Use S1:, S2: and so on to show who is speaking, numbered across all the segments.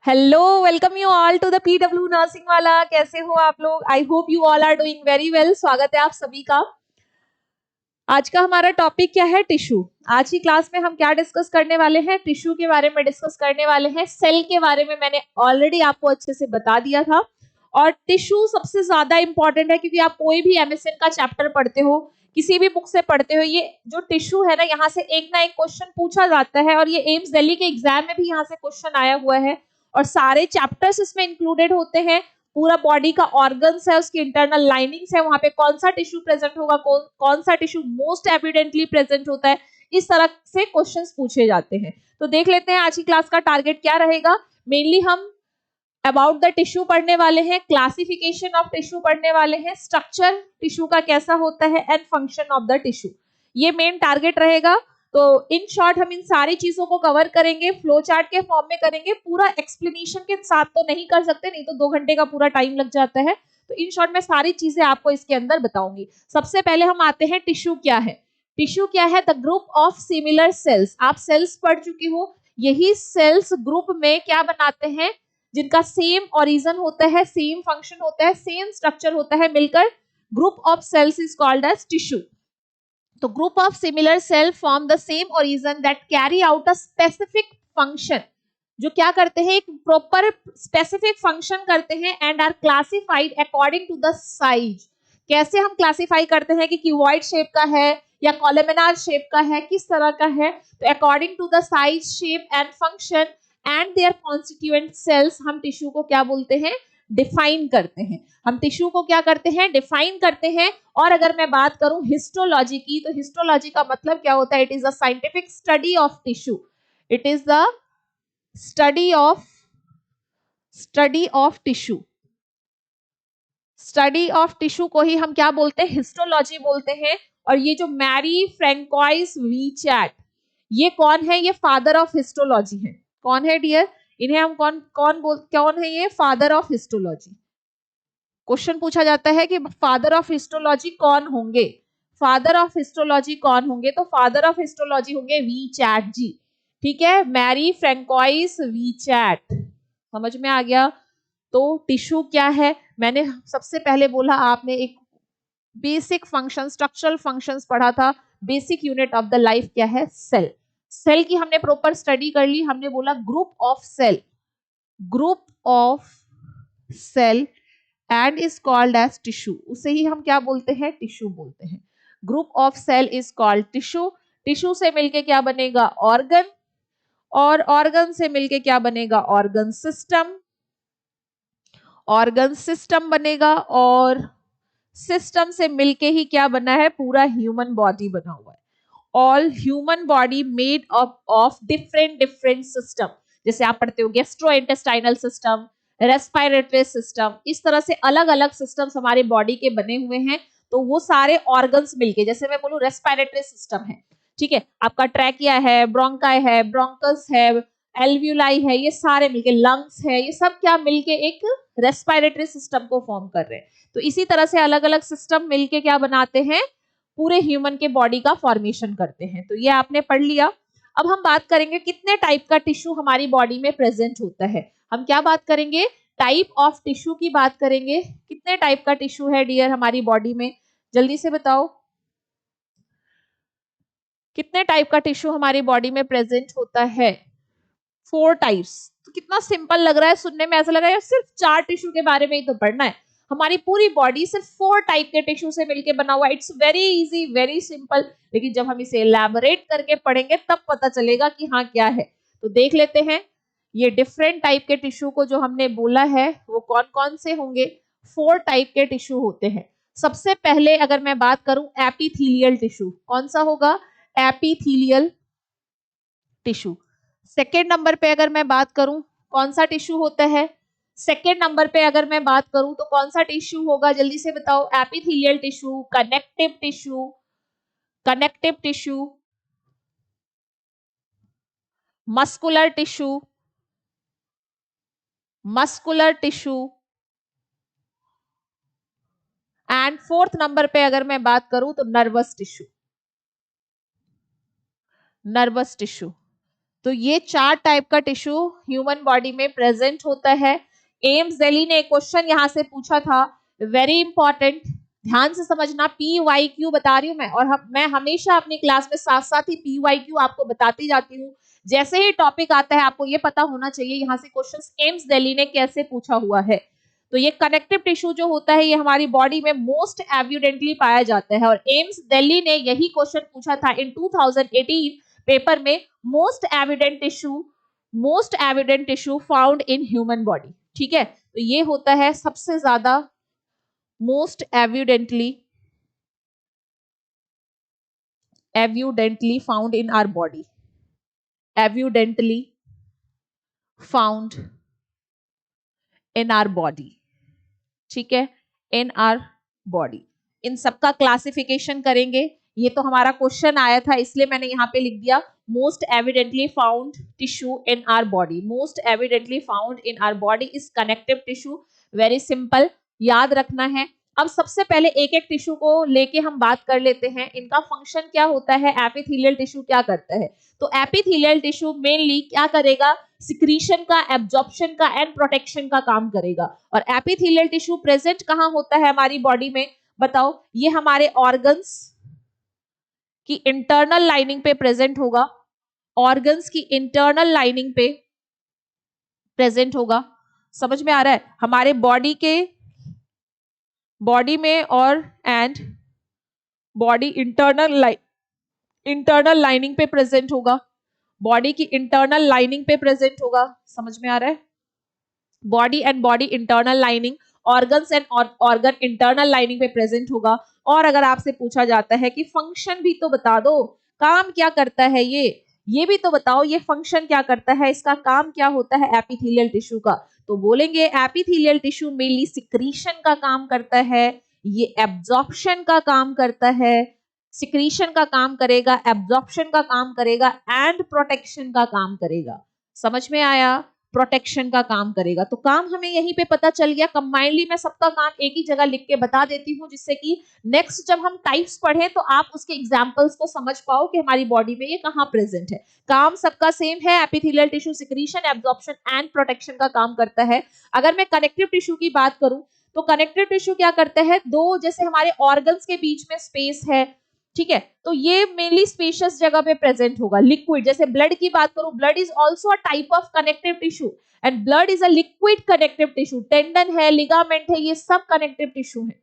S1: Hello, welcome you all to the PW nursing Wallah. कैसे हो आप लोग? I hope you all are doing very well. स्वागत है आप सभी का। आज का हमारा टॉपिक क्या है? टिश्यू। आज की क्लास में हम क्या डिस्कस करने वाले हैं? टिश्यू के बारे में डिस्कस करने वाले हैं। सेल के बारे में मैंने ऑलरेडी आपको अच्छे से बता दिया था। और टिश्यू सबसे ज्यादा इंपॉर्टेंट है क्योंकि आप कोई भी एमएसएन का चैप्टर पढ़ते हो, किसी भी बुक से पढ़ते हो, ये जो टिश्यू है ना, यहाँ से एक ना एक क्वेश्चन पूछा जाता है। और ये एम्स दिल्ली के एग्जाम में भी यहाँ से क्वेश्चन आया हुआ है और सारे चैप्टर्स इसमें इंक्लूडेड होते हैं। पूरा बॉडी का ऑर्गन्स है, उसकी इंटरनल लाइनिंग्स है, वहां पे कौन सा टिश्यू प्रेजेंट होगा, कौन सा टिश्यू मोस्ट एविडेंटली प्रेजेंट होता है, इस तरह से क्वेश्चंस पूछे जाते हैं। तो देख लेते हैं आज की क्लास का टारगेट क्या रहेगा। मेनली हम अबाउट द टिश्यू पढ़ने वाले हैं, क्लासिफिकेशन ऑफ टिश्यू पढ़ने वाले हैं, स्ट्रक्चर टिश्यू का कैसा होता है and function of the tissue. ये मेन टारगेट रहेगा। तो इन शॉर्ट हम इन सारी चीजों को कवर करेंगे, फ्लो चार्ट के फॉर्म में करेंगे। पूरा एक्सप्लेनेशन के साथ तो नहीं कर सकते, नहीं तो 2 घंटे का पूरा टाइम लग जाता है। तो इन शॉर्ट मैं सारी चीजें आपको इसके अंदर बताऊंगी। सबसे पहले हम आते हैं टिश्यू क्या है। टिश्यू क्या है? The group of similar sales. आप सेल्स पढ़ चुके हो। यही सेल्स ग्रुप में क्या बनाते हैं? जिनका सेम ओरिजिन होता है, सेम फंक्शन होता है, सेम स्ट्रक्चर होता है, मिलकर group of cells is called as tissue. तो group of similar cell form the same origin that carry out a specific function. जो क्या करते हैं? एक प्रॉपर स्पेसिफिक फंक्शन करते हैं and are classified according to the size. कैसे हम क्लासिफाई करते हैं कि क्यूबॉइड शेप का है या कॉलमनार शेप का है, किस तरह का है? तो according to the size, shape and function and their constituent cells हम टिश्यू को क्या बोलते हैं? डिफाइन करते हैं। हम टिश्यू को क्या करते हैं? डिफाइन करते हैं। और अगर मैं बात करूं हिस्टोलॉजी की, तो हिस्टोलॉजी का मतलब क्या होता है? It is a scientific study of tissue. It is the study of tissue. Study of tissue को ही हम क्या बोलते हैं? हिस्टोलॉजी बोलते हैं। और ये जो मैरी फ्रैंकोइस वीचैट, ये कौन है? ये फादर ऑफ हिस्टोलॉजी है। कौन है डियर? इन्हें हम कौन है? ये फादर ऑफ हिस्टोलॉजी। क्वेश्चन पूछा जाता है कि फादर ऑफ हिस्टोलॉजी कौन होंगे? फादर ऑफ हिस्टोलॉजी कौन होंगे? तो फादर ऑफ हिस्टोलॉजी होंगे वीचैट जी। ठीक है, मैरी फ्रैंकोइस वीचैट। समझ में आ गया? तो टिश्यू क्या है? मैंने सबसे पहले बोला, आपने एक बेसिक फंक्शन, स्ट्रक्चरल फंक्शंस पढ़ा था। Basic unit of the life क्या है? सेल। सेल की हमने प्रॉपर स्टडी कर ली। हमने बोला group of cell, group of cell and is called as tissue. उसे ही हम क्या बोलते हैं? टिश्यू बोलते हैं। Group of cell is called tissue. Tissue से मिलके क्या बनेगा? ऑर्गन। और ऑर्गन से मिलके क्या बनेगा? Organ system. ऑर्गन सिस्टम बनेगा और सिस्टम से मिलके ही क्या बना है? पूरा ह्यूमन बॉडी बना हुआ है। All human body made of different different system. जैसे आप पढ़ते हो gastro intestinal system, respiratory system, इस तरह से अलग अलग सिस्टम्स हमारे बॉडी के बने हुए हैं। तो वो सारे ऑर्गन्स मिलके, जैसे मैं बोलूं रेस्पिरेटरी सिस्टम है, ठीक है, आपका ट्रैकिया है, ब्रोंकाई है, ब्रोंकस है, एल्व्यूलाई है, ये सारे मिलके लंग्स है, ये सब क्या मिलके एक रेस्पिरेटरी सिस्टम को फॉर्म कर रहे हैं। तो इसी तरह से अलग अलग सिस्टम मिलके क्या बनाते हैं? पूरे ह्यूमन के बॉडी का फॉर्मेशन करते हैं। तो ये आपने पढ़ लिया। अब हम बात करेंगे कितने टाइप का टिश्यू हमारी बॉडी में प्रेजेंट होता है। हम क्या बात करेंगे? टाइप ऑफ टिश्यू की बात करेंगे। कितने टाइप का टिश्यू है डियर हमारी बॉडी में? जल्दी से बताओ, कितने टाइप का टिश्यू हमारी बॉडी में प्रेजेंट होता है? 4 टाइप्स। तो कितना सिंपल लग रहा है सुनने में, ऐसा लग रहा है सिर्फ 4 टिश्यू के बारे में ही तो पढ़ना है। हमारी पूरी बॉडी सिर्फ 4 टाइप के टिश्यू से मिलके बना हुआ है। It's very easy, very simple. लेकिन जब हम इसे एलैबोरेट करके पढ़ेंगे तब पता चलेगा कि हाँ क्या है। तो देख लेते हैं ये डिफरेंट टाइप के टिश्यू को जो हमने बोला है वो कौन कौन से होंगे। 4 टाइप के टिश्यू होते हैं। सबसे पहले अगर मैं बात करूं एपिथेलियल टिश्यू, कौन सा होगा? Epithelial tissue. सेकेंड नंबर पे अगर मैं बात करूं कौन सा टिश्यू होता है? सेकेंड नंबर पे अगर मैं बात करूं तो कौन सा टिश्यू होगा? जल्दी से बताओ। Epithelial tissue, connective tissue, connective tissue, muscular tissue, muscular tissue and fourth number पे अगर मैं बात करूं तो नर्वस टिश्यू, नर्वस टिश्यू। तो ये 4 टाइप का टिश्यू ह्यूमन बॉडी में प्रेजेंट होता है। एम्स दिल्ली ने एक क्वेश्चन यहाँ से पूछा था, वेरी इंपॉर्टेंट, ध्यान से समझना, PYQ बता रही हूँ मैं, और मैं हमेशा अपनी क्लास में साथ साथ ही PYQ आपको बताती जाती हूँ। जैसे ही टॉपिक आता है आपको ये पता होना चाहिए यहाँ से क्वेश्चन एम्स दिल्ली ने कैसे पूछा हुआ है। तो ये कनेक्टिव टिश्यू जो होता है ये हमारी बॉडी में मोस्ट एविडेंटली पाया जाता है, और एम्स दिल्ली ने यही क्वेश्चन पूछा था इन 2018 पेपर में, most evident tissue found in human body. ठीक है, तो ये होता है सबसे ज्यादा most evidently found in our body, evidently found in our body. ठीक है, इन आवर बॉडी। इन सबका क्लासिफिकेशन करेंगे, ये तो हमारा क्वेश्चन आया था इसलिए मैंने यहाँ पे लिख दिया most evidently found tissue in our body. Most evidently found in our body is connective tissue. Very simple, याद रखना है। अब सबसे पहले एक एक टिश्यू को लेके हम बात कर लेते हैं, इनका फंक्शन क्या होता है, एपिथेलियल टिश्यू क्या करता है। तो एपिथेलियल टिश्यू मेनली क्या करेगा, सिक्रीशन का, एब्जॉर्प्शन का एंड प्रोटेक्शन का काम करेगा। और एपिथेलियल टिश्यू प्रेजेंट कहाँ होता है हमारी बॉडी में, बताओ, ये हमारे ऑर्गन्स की इंटरनल लाइनिंग पे प्रेजेंट होगा, ऑर्गन्स की इंटरनल लाइनिंग पे प्रेजेंट होगा। समझ में आ रहा है, हमारे बॉडी में और एंड बॉडी इंटरनल लाइनिंग पे प्रेजेंट होगा, बॉडी की इंटरनल लाइनिंग पे प्रेजेंट होगा। समझ में आ रहा है, body and body internal lining, organs and organ internal lining पे प्रेजेंट होगा। और अगर आपसे पूछा जाता है कि फंक्शन भी तो बता दो, काम क्या करता है ये भी तो बताओ, ये फंक्शन क्या करता है, इसका काम क्या होता है एपिथेलियल टिश्यू का, तो बोलेंगे एपिथेलियल टिश्यू मेनली सिक्रीशन का काम करता है, ये एब्जॉर्प्शन का काम करता है, सिक्रीशन का काम करेगा, एब्जॉर्प्शन का काम करेगा एंड प्रोटेक्शन का काम करेगा। समझ में आया, प्रोटेक्शन का काम करेगा। तो काम हमें यहीं पे पता चल गया। कंबाइनली मैं सबका काम एक ही जगह लिख के बता देती हूँ, जिससे कि नेक्स्ट जब हम टाइप्स पढ़ें तो आप उसके एग्जांपल्स को समझ पाओ कि हमारी बॉडी में ये कहाँ प्रेजेंट है। काम सबका सेम है, epithelial tissue secretion, absorption and protection का काम करता है। अगर मैं कनेक्टिव टिश्यू की बात करूं तो कनेक्टिव टिश्यू क्या करता है, दो जैसे हमारे ऑर्गन्स के बीच में स्पेस है, ठीक है, तो ये मेनली स्पेशियस जगह पे प्रेजेंट होगा। लिक्विड, जैसे ब्लड की बात करूं, blood is also a type of connective tissue and blood is a liquid connective tissue. Tendon है, लिगामेंट है, ये सब कनेक्टिव टिश्यू है।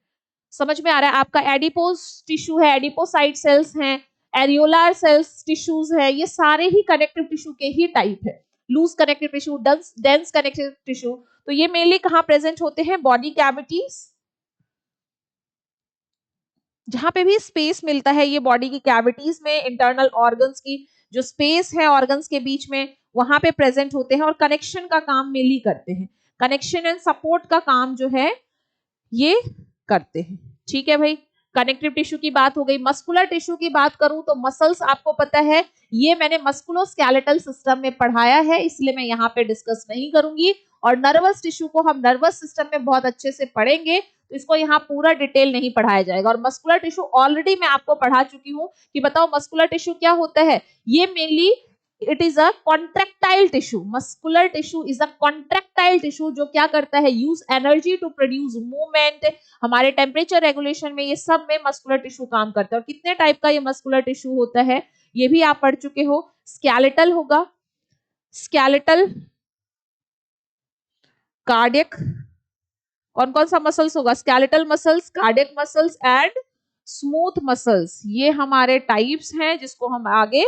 S1: समझ में आ रहा है, आपका एडिपोज टिश्यू है, एडिपोसाइट सेल्स हैं, एरियोलार सेल्स टिश्यूज है, ये सारे ही कनेक्टिव टिश्यू के ही टाइप है। Loose connective tissue, dense connective tissue, तो ये मेनली कहाँ प्रेजेंट होते हैं, बॉडी कैविटीज, जहां पे भी स्पेस मिलता है, ये बॉडी की कैविटीज में, इंटरनल ऑर्गन्स की जो स्पेस है ऑर्गन्स के बीच में, वहां पे प्रेजेंट होते हैं और कनेक्शन का काम मेनली करते हैं। कनेक्शन एंड सपोर्ट का काम जो है ये करते हैं। ठीक है भाई, कनेक्टिव टिश्यू की बात हो गई। मस्कुलर टिश्यू की बात करूं तो मसल्स आपको पता है, ये मैंने मस्कुलोस्केलेटल सिस्टम में पढ़ाया है, इसलिए मैं यहाँ पे डिस्कस नहीं करूंगी। और नर्वस टिश्यू को हम नर्वस सिस्टम में बहुत अच्छे से पढ़ेंगे, तो इसको यहाँ पूरा डिटेल नहीं पढ़ाया जाएगा। और मस्कुलर टिश्यू ऑलरेडी मैं आपको पढ़ा चुकी हूँ कि बताओ मस्कुलर टिश्यू क्या होता है। ये mainly it is a contractile tissue. Muscular tissue is a contractile tissue जो क्या करता है, use energy to produce movement, हमारे टेम्परेचर रेगुलेशन में, ये सब में मस्कुलर टिश्यू काम करता है। और कितने टाइप का ये मस्कुलर टिश्यू होता है ये भी आप पढ़ चुके हो। स्केलेटल होगा, स्केलेटल, कार्डियक, कौन कौन सा मसल्स होगा, skeletal muscles, cardiac muscles and smooth muscles, ये हमारे टाइप्स हैं जिसको हम आगे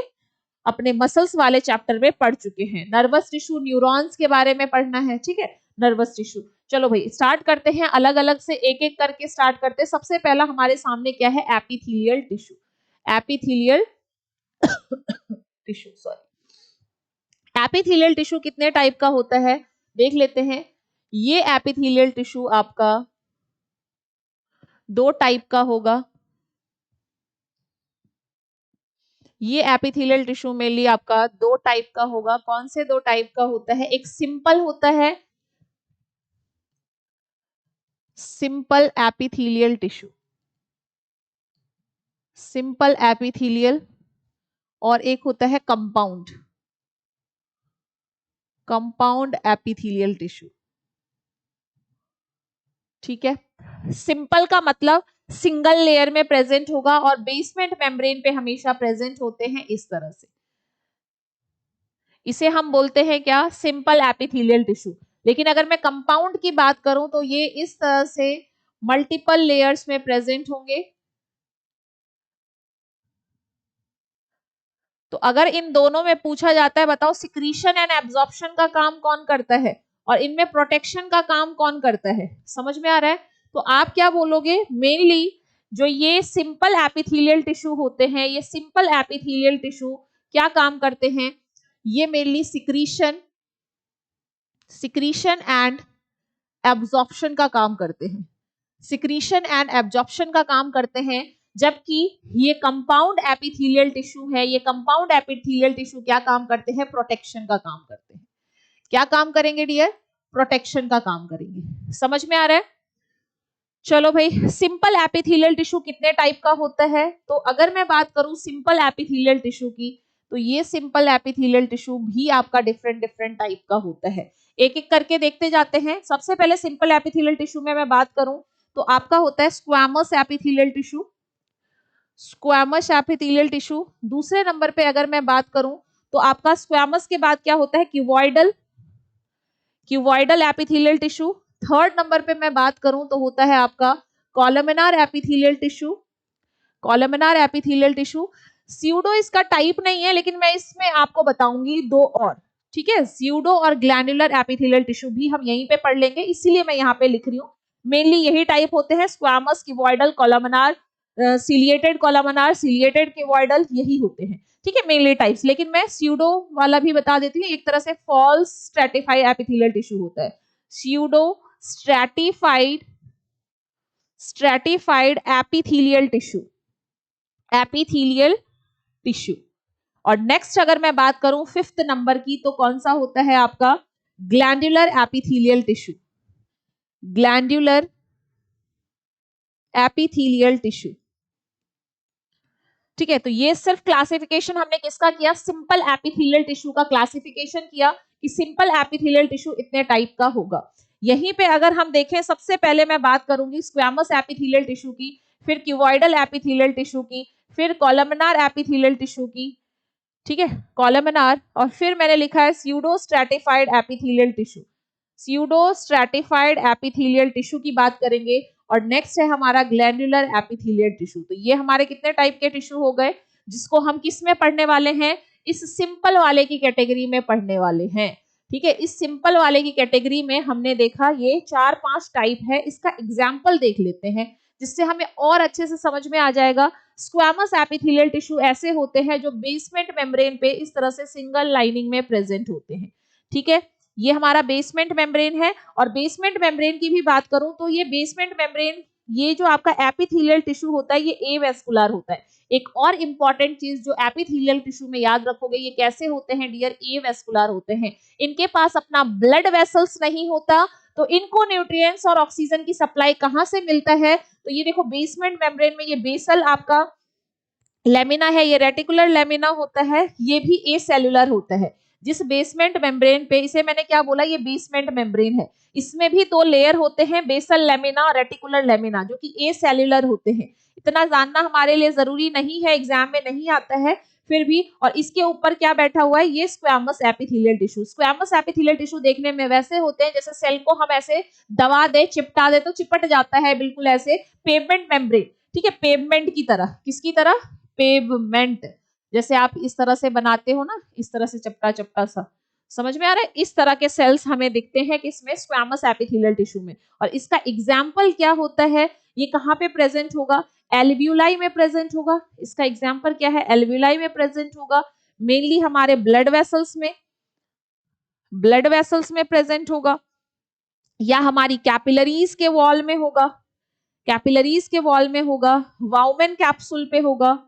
S1: अपने मसल्स वाले चैप्टर में पढ़ चुके हैं। नर्वस टिश्यू, न्यूरॉन्स के बारे में पढ़ना है, ठीक है, नर्वस टिश्यू। चलो भाई स्टार्ट करते हैं, अलग अलग से एक एक करके स्टार्ट करते हैं। सबसे पहला हमारे सामने क्या है, epithelial tissue. Epithelial tissue, sorry, epithelial tissue कितने टाइप का होता है देख लेते हैं। ये एपिथेलियल टिश्यू आपका दो टाइप का होगा। ये एपिथेलियल टिश्यू मेनली आपका दो टाइप का होगा। कौन से दो टाइप का होता है, एक सिंपल होता है, simple epithelial tissue, simple epithelial, और एक होता है कंपाउंड। Compound epithelial tissue. ठीक है, सिंपल का मतलब सिंगल लेयर में प्रेजेंट होगा और बेसमेंट मेम्ब्रेन पे हमेशा प्रेजेंट होते हैं इस तरह से। इसे हम बोलते हैं क्या, सिंपल एपिथेलियल टिश्यू। लेकिन अगर मैं कंपाउंड की बात करूं तो ये इस तरह से मल्टीपल लेयर्स में प्रेजेंट होंगे। तो अगर इन दोनों में पूछा जाता है बताओ सिक्रीशन एंड एब्जॉर्प्शन का काम कौन करता है और इनमें प्रोटेक्शन का काम कौन करता है, समझ में आ रहा है? तो आप क्या बोलोगे, मेनली जो ये सिंपल एपिथेलियल टिश्यू होते हैं, ये सिंपल एपिथेलियल टिश्यू क्या काम करते हैं, ये मेनली सिक्रीशन एंड एब्जॉर्प्शन का काम करते हैं। सिक्रीशन एंड एब्जॉर्प्शन का काम करते हैं, जबकि ये कंपाउंड एपिथेलियल टिश्यू है, ये कंपाउंड एपिथेलियल टिश्यू क्या काम करते हैं, प्रोटेक्शन का काम करते हैं। क्या काम करेंगे डियर, प्रोटेक्शन का काम करेंगे। समझ में आ रहा है? चलो भाई, सिंपल एपिथेलियल टिश्यू कितने टाइप का होता है, तो अगर मैं बात करूं सिंपल एपिथेलियल टिश्यू की, तो ये सिंपल एपिथेलियल टिश्यू भी आपका डिफरेंट डिफरेंट टाइप का होता है। एक एक करके देखते जाते हैं। सबसे पहले सिंपल एपिथेलियल टिश्यू में मैं बात करूं तो आपका होता है squamous epithelial tissue, squamous epithelial tissue. दूसरे नंबर पे अगर मैं बात करूं तो आपका स्क्वैमस के बाद क्या होता है, cuboidal epithelial tissue. Third number पे मैं बात करूं तो होता है आपका columnar epithelial tissue, columnar epithelial tissue. Pseudo इसका टाइप नहीं है, लेकिन मैं इसमें आपको बताऊंगी दो और, ठीक है। स्यूडो और ग्लैंडुलर एपिथेलियल टिश्यू भी हम यहीं पे पढ़ लेंगे, इसीलिए मैं यहाँ पे लिख रही हूँ। मेनली यही टाइप होते हैं, squamous, cuboidal, columnar, ciliated columnar, ciliated cuboidal, यही होते हैं, ठीक है, मेनली टाइप्स। लेकिन मैं स्यूडो वाला भी बता देती हूँ, एक तरह से फॉल्स स्ट्रैटिफाइड एपिथेलियल टिश्यू होता है, स्यूडो स्ट्रैटिफाइड एपिथेलियल टिश्यू। और नेक्स्ट अगर मैं बात करूं फिफ्थ नंबर की, तो कौन सा होता है आपका, glandular epithelial tissue, glandular epithelial tissue. ठीक है, तो ये सिर्फ क्लासिफिकेशन हमने किसका किया, सिंपल एपिथेलियल टिश्यू का क्लासिफिकेशन किया कि सिंपल एपिथेलियल टिश्यू इतने टाइप का होगा। यहीं पे अगर हम देखें, सबसे पहले मैं बात करूंगी स्क्वैमस एपिथेलियल टिश्यू की, फिर क्यूबॉइडल एपिथेलियल टिश्यू की, फिर कॉलमनार एपिथेलियल टिश्यू की, ठीक है, कॉलमनार, और फिर मैंने लिखा है pseudo stratified epithelial tissue, pseudo stratified epithelial tissue की बात करेंगे। और नेक्स्ट है हमारा ग्लैंडुलर एपिथेलियल टिश्यू। तो ये हमारे कितने टाइप के टिश्यू हो गए, जिसको हम किस में पढ़ने वाले हैं, इस सिंपल वाले की कैटेगरी में पढ़ने वाले हैं। ठीक है, इस सिंपल वाले की कैटेगरी में हमने देखा ये 4-5 टाइप है। इसका एग्जाम्पल देख लेते हैं, जिससे हमें और अच्छे से समझ में आ जाएगा। स्क्वैमस एपिथेलियल टिश्यू ऐसे होते हैं जो बेसमेंट मेम्ब्रेन पे इस तरह से सिंगल लाइनिंग में प्रेजेंट होते हैं। ठीक है, ये हमारा बेसमेंट मेम्ब्रेन है। और बेसमेंट मेम्ब्रेन की भी बात करूं तो ये बेसमेंट मेम्ब्रेन, ये जो आपका एपिथेलियल टिश्यू होता है, ये एवेस्कुलर होता है। एक और इंपॉर्टेंट चीज जो एपिथेलियल टिश्यू में याद रखोगे, ये कैसे होते हैं डियर, एवेस्कुलर होते हैं। इनके पास अपना ब्लड वेसल्स नहीं होता, तो इनको न्यूट्रिएंट्स और ऑक्सीजन की सप्लाई कहां से मिलता है, तो ये देखो बेसमेंट मेम्ब्रेन में ये बेसल आपका लेमिना है, ये रेटिकुलर लेमिना होता है, ये भी एसेल्युलर होता है। जिस बेसमेंट मेम्ब्रेन पे, इसे मैंने क्या बोला, ये बेसमेंट मेम्ब्रेन है, इसमें भी 2 लेयर होते हैं, बेसल लेमिना और रेटिकुलर लेमिना, जो कि एसेल्युलर होते हैं। इतना जानना हमारे लिए जरूरी नहीं है, एग्जाम में नहीं आता है फिर भी। और इसके ऊपर क्या बैठा हुआ है, ये squamous epithelial tissue. Squamous epithelial tissue देखने में वैसे होते हैं जैसे सेल को हम ऐसे दबा दे, चिपटा दे तो चिपट जाता है, बिल्कुल ऐसे पेवमेंट मेम्ब्रेन, ठीक है, पेवमेंट की तरह। किसकी तरह, पेवमेंट, जैसे आप इस तरह से बनाते हो ना, इस तरह से चपटा चपटा सा, समझ में आ रहा है? इस तरह के सेल्स हमें दिखते हैं किसमें, स्क्वैमस एपिथेलियल टिश्यू में। और इसका एग्जाम्पल क्या होता है, ये कहाँ पे प्रेजेंट होगा, एल्वियोलाई में प्रेजेंट होगा। इसका एग्जाम्पल क्या है, एल्वियोलाई में प्रेजेंट होगा, मेनली हमारे ब्लड वेसल्स में प्रेजेंट होगा, या हमारी कैपिलरीज के वॉल में होगा, कैपिलरीज के वॉल में होगा, वाउमेन कैप्सूल पे होगा,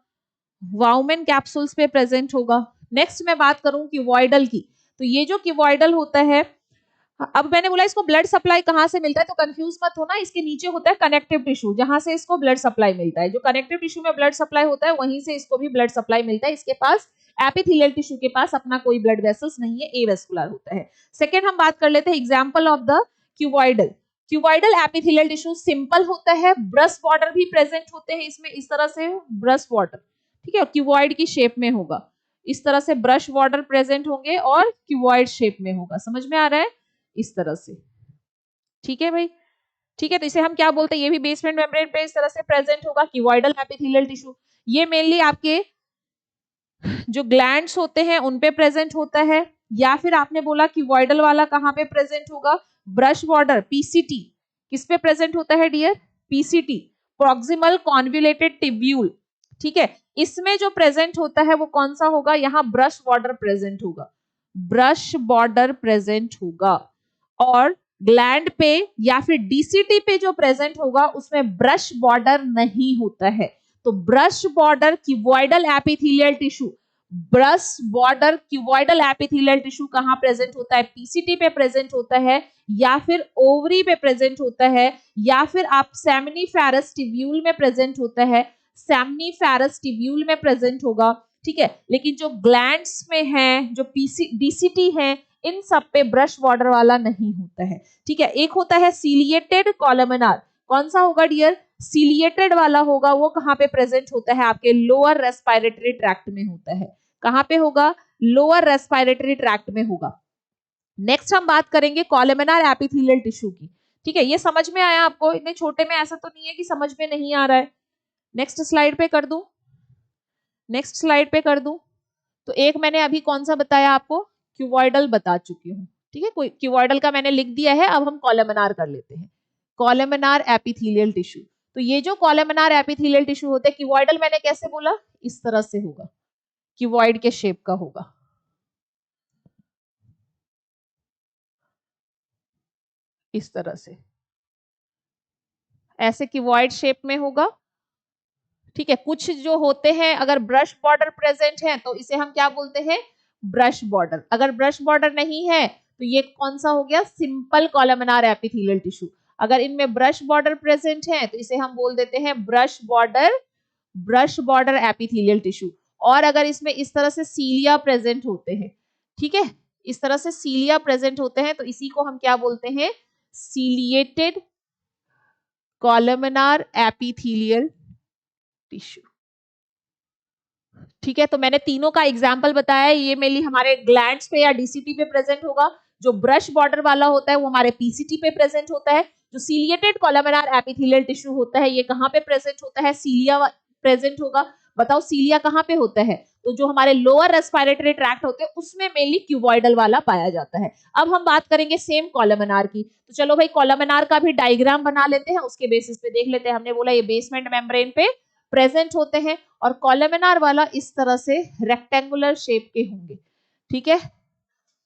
S1: वाउमेन कैप्सूल्स पे प्रेजेंट होगा। नेक्स्ट मैं बात करूं क्यूबॉइडल की, तो ये जो क्यूबॉइडल होता है, अब मैंने बोला इसको ब्लड सप्लाई कहां से मिलता है, तो कंफ्यूज मत होना, इसके नीचे होता है कनेक्टिव टिश्यू, जहां से इसको ब्लड सप्लाई मिलता है। जो कनेक्टिव टिश्यू में ब्लड सप्लाई होता है, वहीं से इसको भी ब्लड सप्लाई मिलता है। इसके पास एपिथेलियल टिश्यू के पास अपना कोई ब्लड वेसल्स नहीं है, एवेस्कुलर होता है। सेकेंड हम बात कर लेते हैं example of the cuboidal. Cuboidal epithelial tissue simple होता है, ब्रश बॉर्डर भी प्रेजेंट होते हैं इसमें, इस तरह से ब्रश बॉर्डर, ठीक है, क्यूबॉइड की शेप में होगा, इस तरह से ब्रश बॉर्डर प्रेजेंट होंगे और क्यूबॉइड शेप में होगा, समझ में आ रहा है, इस तरह से, ठीक है भाई, ठीक है। तो इसे हम क्या बोलते हैं, ये भी बेसमेंट मेम्ब्रेन पे इस तरह से प्रेजेंट होगा, क्यूबॉइडल एपिथेलियल टिश्यू। ये मेनली आपके जो ग्लैंड्स होते हैं उन पे प्रेजेंट होता है, या फिर आपने बोला क्यूबॉइडल वाला कहाँ पे प्रेजेंट होगा, ब्रश बॉर्डर, पीसीटी, किस पे प्रेजेंट होता है dear, PCT, proximal convoluted tubule, ठीक है। इसमें जो प्रेजेंट होता है वो कौन सा होगा, यहाँ ब्रश बॉर्डर प्रेजेंट होगा, ब्रश बॉर्डर प्रेजेंट होगा, और ग्लैंड पे या फिर डीसीटी पे जो प्रेजेंट होगा उसमें ब्रश बॉर्डर नहीं होता है। तो brush border cuboidal epithelial tissue, brush border cuboidal epithelial tissue कहाँ प्रेजेंट होता है, पीसीटी पे प्रेजेंट होता है, या फिर ओवरी पे प्रेजेंट होता है, या फिर आप सेमिनिफेरस टिब्यूल में प्रेजेंट होता है, सेमिनिफेरस टिब्यूल में प्रेजेंट होगा, ठीक है। लेकिन जो ग्लैंड्स में है, जो डीसीटी है, इन सब पे ब्रश बॉर्डर वाला नहीं होता है, ठीक है। एक होता है सीलिएटेड कॉलमनार, कौन सा होगा डियर, सीलिएटेड वाला होगा, वो कहाँ पे प्रेजेंट होता है, आपके लोअर रेस्पिरेटरी ट्रैक्ट में होता है, कहाँ पे होगा, लोअर रेस्पिरेटरी ट्रैक्ट में होगा। नेक्स्ट हम बात करेंगे कॉलमनार एपिथेलियल टिश्यू की, ठीक है। ये समझ में आया आपको, इतने छोटे में ऐसा तो नहीं है कि समझ में नहीं आ रहा है। नेक्स्ट स्लाइड पे कर दूं, नेक्स्ट स्लाइड पे कर दूं। तो एक मैंने अभी कौन सा बताया आपको, क्यूबॉइडल बता चुकी हूँ, ठीक है, कोई क्यूबॉइडल का मैंने लिख दिया है। अब हम कॉलमनार कर लेते हैं, कॉलमनार एपिथेलियल टिश्यू। तो ये जो कॉलमनार एपिथेलियल टिश्यू होते हैं, क्यूबॉइडल मैंने कैसे बोला, इस तरह से होगा, क्यूबॉइड के शेप का होगा, इस तरह से, ऐसे क्यूबॉइड शेप में होगा, ठीक है। कुछ जो होते हैं अगर ब्रश बॉर्डर प्रेजेंट है तो इसे हम क्या बोलते हैं, ब्रश बॉर्डर। अगर ब्रश बॉर्डर नहीं है तो ये कौन सा हो गया, सिंपल कॉलमनार एपिथेलियल टिश्यू। अगर इनमें ब्रश बॉर्डर प्रेजेंट है तो इसे हम बोल देते हैं ब्रश बॉर्डर एपिथेलियल टिश्यू। और अगर इसमें इस तरह से सीलिया प्रेजेंट होते हैं, ठीक है, इस तरह से सीलिया प्रेजेंट होते हैं तो इसी को हम क्या बोलते हैं, सीलिएटेड कॉलमनार एपिथेलियल टिश्यू, ठीक है। तो मैंने तीनों का एग्जाम्पल बताया, ये मेनली हमारे ग्लैंड्स पे या डीसीटी पे प्रेजेंट होगा, जो ब्रश बॉर्डर वाला होता है वो हमारे पीसीटी पे प्रेजेंट होता है, जो सीलिएटेड कॉलमनार एपिथेलियल टिश्यू होता है ये कहाँ पे प्रेजेंट होता है, सीलिया प्रेजेंट होगा। बताओ सीलिया कहाँ पे होता है, तो जो हमारे लोअर रेस्पिरेटरी ट्रैक्ट होते हैं उसमें मेनली क्यूबॉइडल वाला पाया जाता है। अब हम बात करेंगे सेम कॉलमनार की, तो चलो भाई कॉलमनार का भी डायग्राम बना लेते हैं, उसके बेसिस पे देख लेते हैं। हमने बोला ये बेसमेंट मेम्ब्रेन पे प्रेजेंट होते हैं, और कॉलमनार वाला इस तरह से रेक्टेंगुलर शेप के होंगे, ठीक है।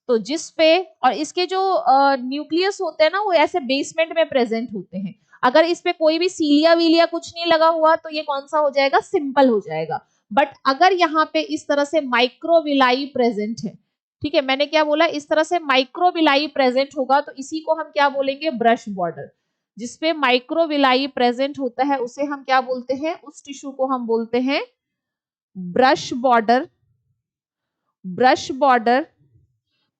S1: तो जिस पे, और इसके जो न्यूक्लियस होते हैं ना वो ऐसे बेसमेंट में प्रेजेंट होते हैं। अगर इस पे कोई भी सीलिया वीलिया कुछ नहीं लगा हुआ तो ये कौन सा हो जाएगा, सिंपल हो जाएगा। बट अगर यहाँ पे इस तरह से माइक्रोविलाई प्रेजेंट है, ठीक है, मैंने क्या बोला, इस तरह से माइक्रोविलाई प्रेजेंट होगा तो इसी को हम क्या बोलेंगे, ब्रश बॉर्डर। जिसपे माइक्रोविलाई प्रेजेंट होता है उसे हम क्या बोलते हैं, उस टिश्यू को हम बोलते हैं brush border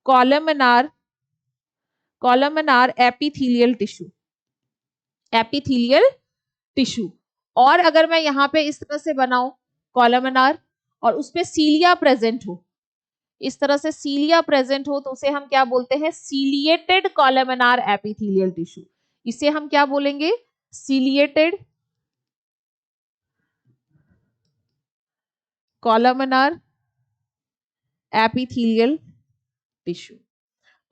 S1: columnar epithelial tissue. और अगर मैं यहाँ पे इस तरह से बनाऊं कॉलमनार और उस पे सीलिया प्रेजेंट हो, इस तरह से सीलिया प्रेजेंट हो, तो उसे हम क्या बोलते हैं, सीलिएटेड कॉलमनार एपिथेलियल टिश्यू। इसे हम क्या बोलेंगे, सीलिएटेड कॉलमनार एपिथेलियल टिश्यू।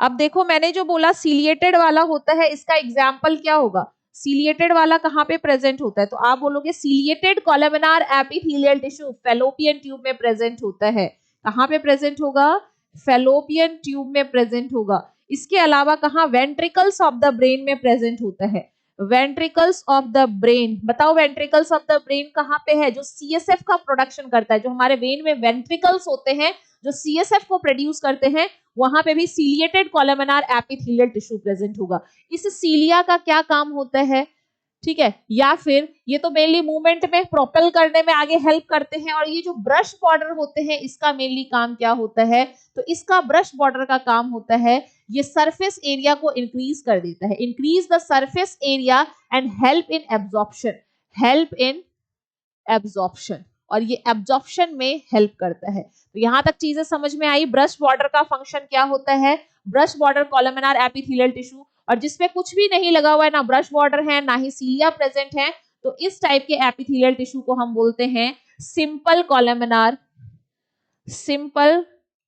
S1: अब देखो मैंने जो बोला सीलिएटेड वाला होता है, इसका एग्जाम्पल क्या होगा, सीलिएटेड वाला कहाँ पे प्रेजेंट होता है, तो आप बोलोगे ciliated columnar epithelial tissue fallopian tube में प्रेजेंट होता है। कहाँ पे प्रेजेंट होगा, फैलोपियन ट्यूब में प्रेजेंट होगा। इसके अलावा कहाँ, वेंट्रिकल्स ऑफ द ब्रेन में प्रेजेंट होता है, वेंट्रिकल्स ऑफ द ब्रेन। बताओ वेंट्रिकल्स ऑफ द ब्रेन कहाँ पे है, जो सीएसएफ का प्रोडक्शन करता है, जो हमारे वेन में वेंट्रिकल्स होते हैं जो सीएसएफ को प्रोड्यूस करते हैं, वहां पे भी ciliated columnar epithelial tissue present होगा। इस सीलिया का क्या काम होता है, ठीक है, या फिर ये तो मेनली मूवमेंट में प्रोपेल करने में आगे हेल्प करते हैं। और ये जो ब्रश बॉर्डर होते हैं इसका मेनली काम क्या होता है, तो इसका ब्रश बॉर्डर का काम होता है ये सरफेस एरिया को इंक्रीज कर देता है, increase the surface area and help in absorption, help in absorption, और ये एब्जॉर्प्शन में हेल्प करता है। तो यहां तक चीजें समझ में आई। ब्रश बॉर्डर का फंक्शन क्या होता है, brush border columnar epithelial tissue, और जिसपे कुछ भी नहीं लगा हुआ है, ना ब्रश बॉर्डर है ना ही सीलिया प्रेजेंट है, तो इस टाइप के एपिथेलियल टिश्यू को हम बोलते हैं simple columnar, simple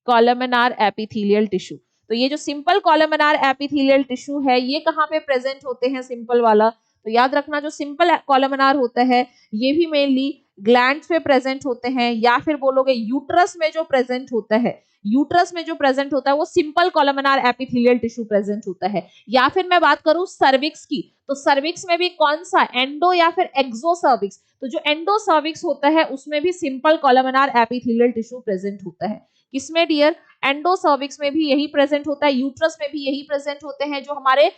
S1: columnar epithelial tissue. तो ये जो सिंपल कॉलमनार एपिथेलियल टिश्यू है ये कहाँ पे प्रेजेंट होते हैं, सिंपल वाला, तो याद रखना जो सिंपल कॉलमनार होता है ये भी मेनली ग्लैंड्स पे प्रेजेंट होते हैं, या फिर बोलोगे यूट्रस में जो प्रेजेंट होता है, यूट्रस में जो प्रेजेंट होता है वो simple columnar epithelial tissue present होता है। या फिर मैं बात करूं सर्विक्स की, तो सर्विक्स में भी कौन सा, एंडो या फिर एक्सो सर्विक्स, तो जो एंडो सर्विक्स होता है उसमें भी simple columnar epithelial tissue present होता है। किसमें डियर, एंडो सर्विक्स में भी यही प्रेजेंट होता है, यूट्रस में भी यही प्रेजेंट होते हैं, जो हमारे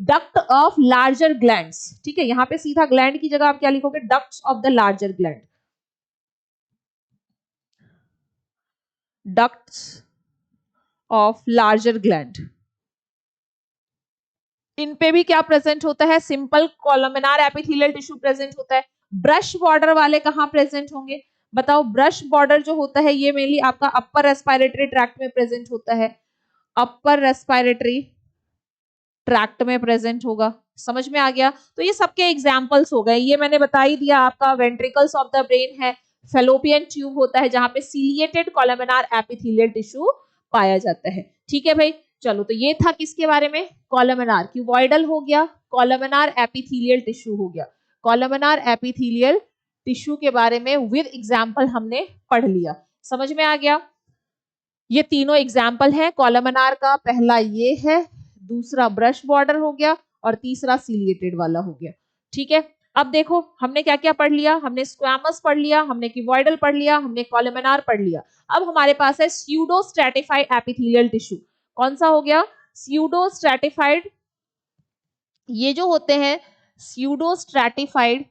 S1: डक्ट ऑफ लार्जर ग्लैंड्स, ठीक है, यहाँ पे सीधा ग्लैंड की जगह आप क्या लिखोगे, ducts of the larger gland, ducts of larger gland, इन पे भी क्या प्रेजेंट होता है, simple columnar epithelial tissue present होता है। ब्रश बॉर्डर वाले कहाँ प्रेजेंट होंगे, बताओ, ब्रश बॉर्डर जो होता है ये मेनली आपका अपर रेस्पिरेटरी ट्रैक्ट में प्रेजेंट होता है, अपर रेस्पिरेटरी ट्रैक्ट में प्रेजेंट होगा, समझ में आ गया। तो ये सबके एग्जांपल्स हो गए, ये मैंने बता ही दिया आपका वेंट्रिकल्स ऑफ द ब्रेन है, फेलोपियन ट्यूब होता है जहां पे सीलिएटेड कॉलमनार एपिथेलियल टिश्यू पाया जाता है। ठीक है भाई, चलो, तो ये था किसके बारे में, कॉलमनार, क्यूबॉइडल हो गया, कॉलमनार एपिथेलियल टिश्यू हो गया, कॉलमनार एपिथेलियल टिश्यू के बारे में विद एग्जांपल हमने पढ़ लिया, समझ में आ गया। ये तीनों एग्जाम्पल हैं कॉलमनार का, पहला ये है, दूसरा ब्रश बॉर्डर हो गया, और तीसरा सीलिएटेड वाला हो गया। ठीक है, अब देखो हमने क्या क्या पढ़ लिया, हमने स्क्वैमस पढ़ लिया, हमने क्यूबॉइडल पढ़ लिया, हमने कॉलमनार पढ़ लिया। अब हमारे पास है स्यूडो स्ट्रैटिफाइड एपिथेलियल टिश्यू। कौन सा हो गया, स्यूडो स्ट्रैटिफाइड। ये जो होते हैं स्यूडो स्ट्रैटिफाइड,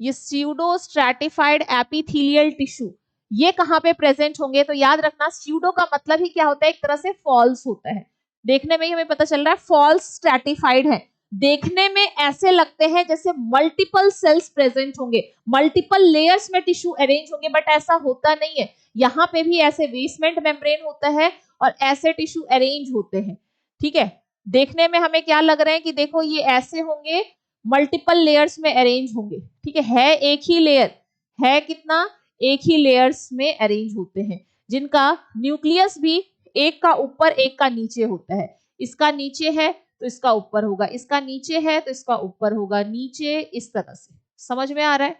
S1: ये स्यूडो स्ट्रैटिफाइड एपिथेलियल टिश्यू ये कहां पे प्रेजेंट होंगे, तो याद रखना स्यूडो का मतलब ही क्या होता है, एक तरह से फॉल्स होता है। देखने में ही हमें पता चल रहा है फॉल्स स्ट्रैटिफाइड है, देखने में ऐसे लगते हैं जैसे मल्टीपल सेल्स प्रेजेंट होंगे, मल्टीपल लेयर्स में टिश्यू अरेंज होंगे, बट ऐसा होता नहीं है। यहाँ पे भी ऐसे बेसमेंट मेम्ब्रेन होता है और ऐसे टिश्यू अरेंज होते हैं। ठीक है, देखने में हमें क्या लग रहे हैं कि देखो ये ऐसे होंगे, मल्टीपल लेयर्स में अरेंज होंगे। ठीक है एक ही लेयर है, कितना, एक ही लेयर्स में अरेंज होते हैं, जिनका न्यूक्लियस भी एक का ऊपर एक का नीचे होता है। इसका नीचे है तो इसका ऊपर होगा, इसका नीचे है तो इसका ऊपर होगा, नीचे इस तरह से। समझ में आ रहा है,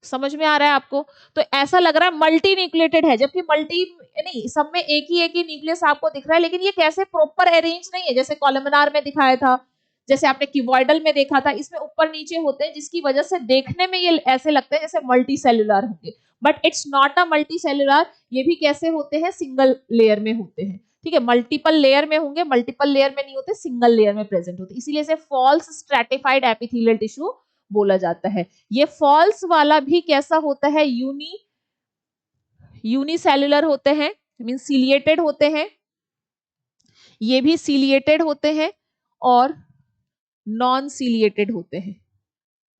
S1: समझ में आ रहा है आपको। तो ऐसा लग रहा है मल्टी न्यूक्लिएटेड है, जबकि मल्टी नहीं, सब में एक ही न्यूक्लियस आपको दिख रहा है, लेकिन ये कैसे प्रॉपर अरेंज नहीं है, जैसे कॉलमनार में दिखाया था, जैसे आपने क्यूबॉइडल में देखा था, इसमें ऊपर नीचे होते हैं, जिसकी वजह से देखने में ये ऐसे लगते हैं जैसे मल्टी सेलुलर होंगे, but it's not a multi cellular. ये भी कैसे होते हैं, सिंगल लेयर में होते हैं। ठीक है, मल्टीपल लेयर में होंगे, मल्टीपल लेयर में नहीं होते, सिंगल लेयर में प्रेजेंट होते, इसीलिए से फॉल्स स्ट्रैटिफाइड एपिथेलियल टिश्यू बोला जाता है। ये फॉल्स वाला भी कैसा होता है, यूनिसेलुलर होते हैं, मीन सीलिएटेड होते हैं, ये भी सीलिएटेड होते हैं और नॉन सीलिएटेड होते हैं,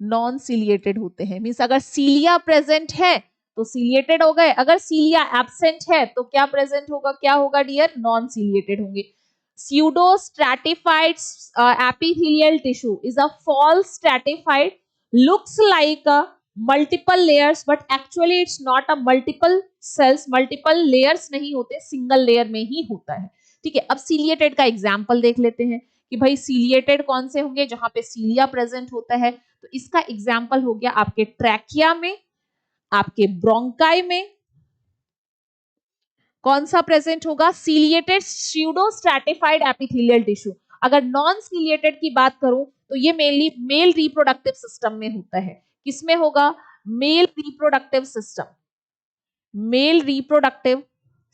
S1: नॉन सीलिएटेड होते हैं, मींस अगर सीलिया प्रेजेंट है तो सीलिएटेड हो गए, अगर सीलिया एब्सेंट है तो क्या प्रेजेंट होगा, क्या होगा डियर, नॉन सीलिएटेड होंगे। pseudo stratified epithelial tissue is a false stratified, looks like a multiple layers but actually it's not a multiple cells, multiple layers नहीं होते, सिंगल लेयर में ही होता है। ठीक है, अब सीलिएटेड का एग्जांपल देख लेते हैं कि भाई सीलिएटेड कौन से होंगे, जहां पे सीलिया प्रेजेंट होता है। तो इसका एग्जांपल हो गया आपके ट्रैकिया में, आपके ब्रोंकाई में कौन सा प्रेजेंट होगा, ciliated pseudo stratified epithelial tissue. अगर नॉन सीलिएटेड की बात करूं तो ये मेनली मेल रिप्रोडक्टिव सिस्टम में होता है। किसमें होगा, male reproductive system, male reproductive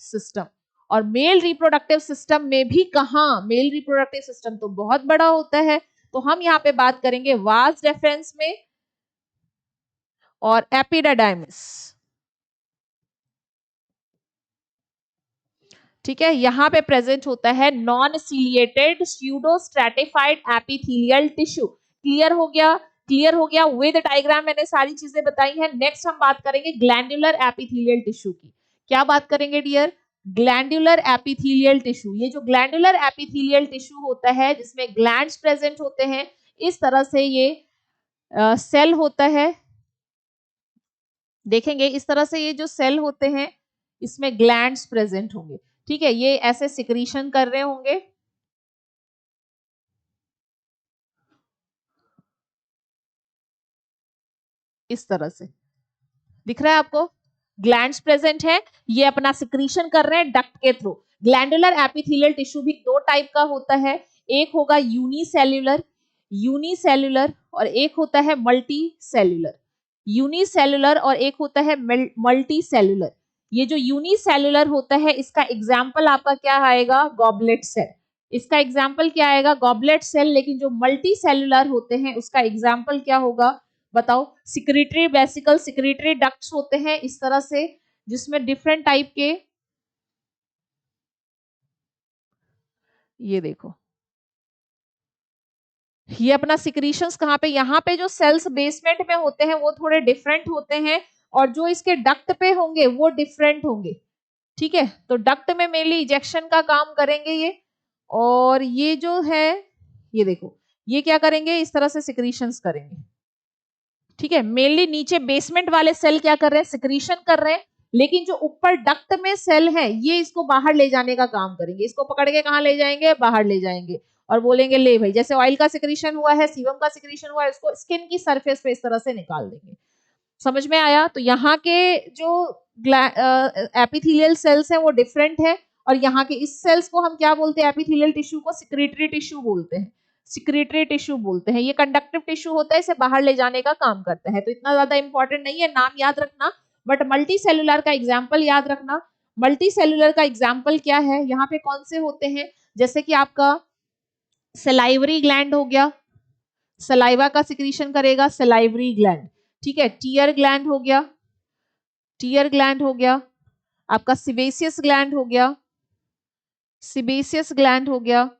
S1: system. और मेल रिप्रोडक्टिव सिस्टम में भी कहां, मेल रिप्रोडक्टिव सिस्टम तो बहुत बड़ा होता है, तो हम यहाँ पे बात करेंगे वास डेफरेंस में और एपिडाडाइमिस। ठीक है, यहाँ पे प्रेजेंट होता है non ciliated pseudo stratified epithelial tissue. Clear हो गया? क्लियर हो गया। विद डायग्राम मैंने सारी चीजें बताई हैं। नेक्स्ट हम बात करेंगे ग्लैंडुलर एपिथेलियल टिश्यू की। क्या बात करेंगे डियर? Glandular epithelial tissue. ये जो ग्लैंडुलर एपिथेलियल टिश्यू होता है जिसमें ग्लैंड्स प्रेजेंट होते हैं, इस तरह से ये सेल होता है। देखेंगे इस तरह से ये जो सेल होते हैं इसमें ग्लैंड्स प्रेजेंट होंगे। ठीक है, ये ऐसे सिक्रीशन कर रहे होंगे। इस तरह से दिख रहा है आपको? ग्लैंड्स प्रेजेंट है, ये अपना सिक्रीशन कर रहे हैं डक्ट के थ्रू। ग्लैंडुलर एपिथेलियल टिश्यू भी दो टाइप का होता है, एक होगा यूनिसेल्युलर और एक होता है मल्टी सेल्युलर। यूनिसेल्युलर और एक होता है मल्टी सेल्युलर। ये जो यूनिसेल्युलर होता है इसका एग्जाम्पल आपका क्या आएगा? Goblet cell. इसका एग्जाम्पल क्या आएगा? Goblet cell. लेकिन जो मल्टी सेल्युलर होते हैं उसका एग्जाम्पल क्या होगा? बताओ। सिक्रीटरी वेसिकल, सिक्रीटरी डक्ट्स होते हैं इस तरह से, जिसमें डिफरेंट टाइप के, ये देखो, ये अपना सिक्रीशंस कहाँ पे, यहाँ पे जो सेल्स बेसमेंट में होते हैं वो थोड़े डिफरेंट होते हैं और जो इसके डक्ट पे होंगे वो डिफरेंट होंगे। ठीक है, तो डक्ट में मेनली इजेक्शन का काम करेंगे ये, और ये जो है ये देखो, ये क्या करेंगे? इस तरह से सिक्रीशंस करेंगे। ठीक है, मेनली नीचे बेसमेंट वाले सेल क्या कर रहे हैं? सिक्रीशन कर रहे हैं, लेकिन जो ऊपर डक्ट में सेल है ये इसको बाहर ले जाने का काम करेंगे। इसको पकड़ के कहाँ ले जाएंगे? बाहर ले जाएंगे और बोलेंगे ले भाई, जैसे ऑयल का सिक्रीशन हुआ है, सीबम का सिक्रीशन हुआ है, इसको स्किन की सरफेस पे इस तरह से निकाल देंगे। समझ में आया? तो यहाँ के जो एपिथेलियल सेल्स हैं वो डिफरेंट है, और यहाँ के इस सेल्स को हम क्या बोलते हैं? एपिथेलियल टिश्यू को सिक्रीटरी टिश्यू बोलते हैं। सिक्रीटरी टिश्यू बोलते हैं। ये कंडक्टिव टिश्यू होता है, इसे बाहर ले जाने का काम करता है। तो इतना ज्यादा इंपॉर्टेंट नहीं है, नाम याद रखना, बट मल्टी सेलुलर का एग्जाम्पल याद रखना। मल्टी सेलुलर का एग्जाम्पल क्या है? यहाँ पे कौन से होते हैं? जैसे कि आपका सलाइवरी ग्लैंड हो गया, सलाइवा का सिक्रीशन करेगा सलाइवरी ग्लैंड। ठीक है, टीयर ग्लैंड हो गया, टीयर ग्लैंड हो गया, आपका सिबेसियस ग्लैंड हो गया, सिबेसियस ग्लैंड हो गया।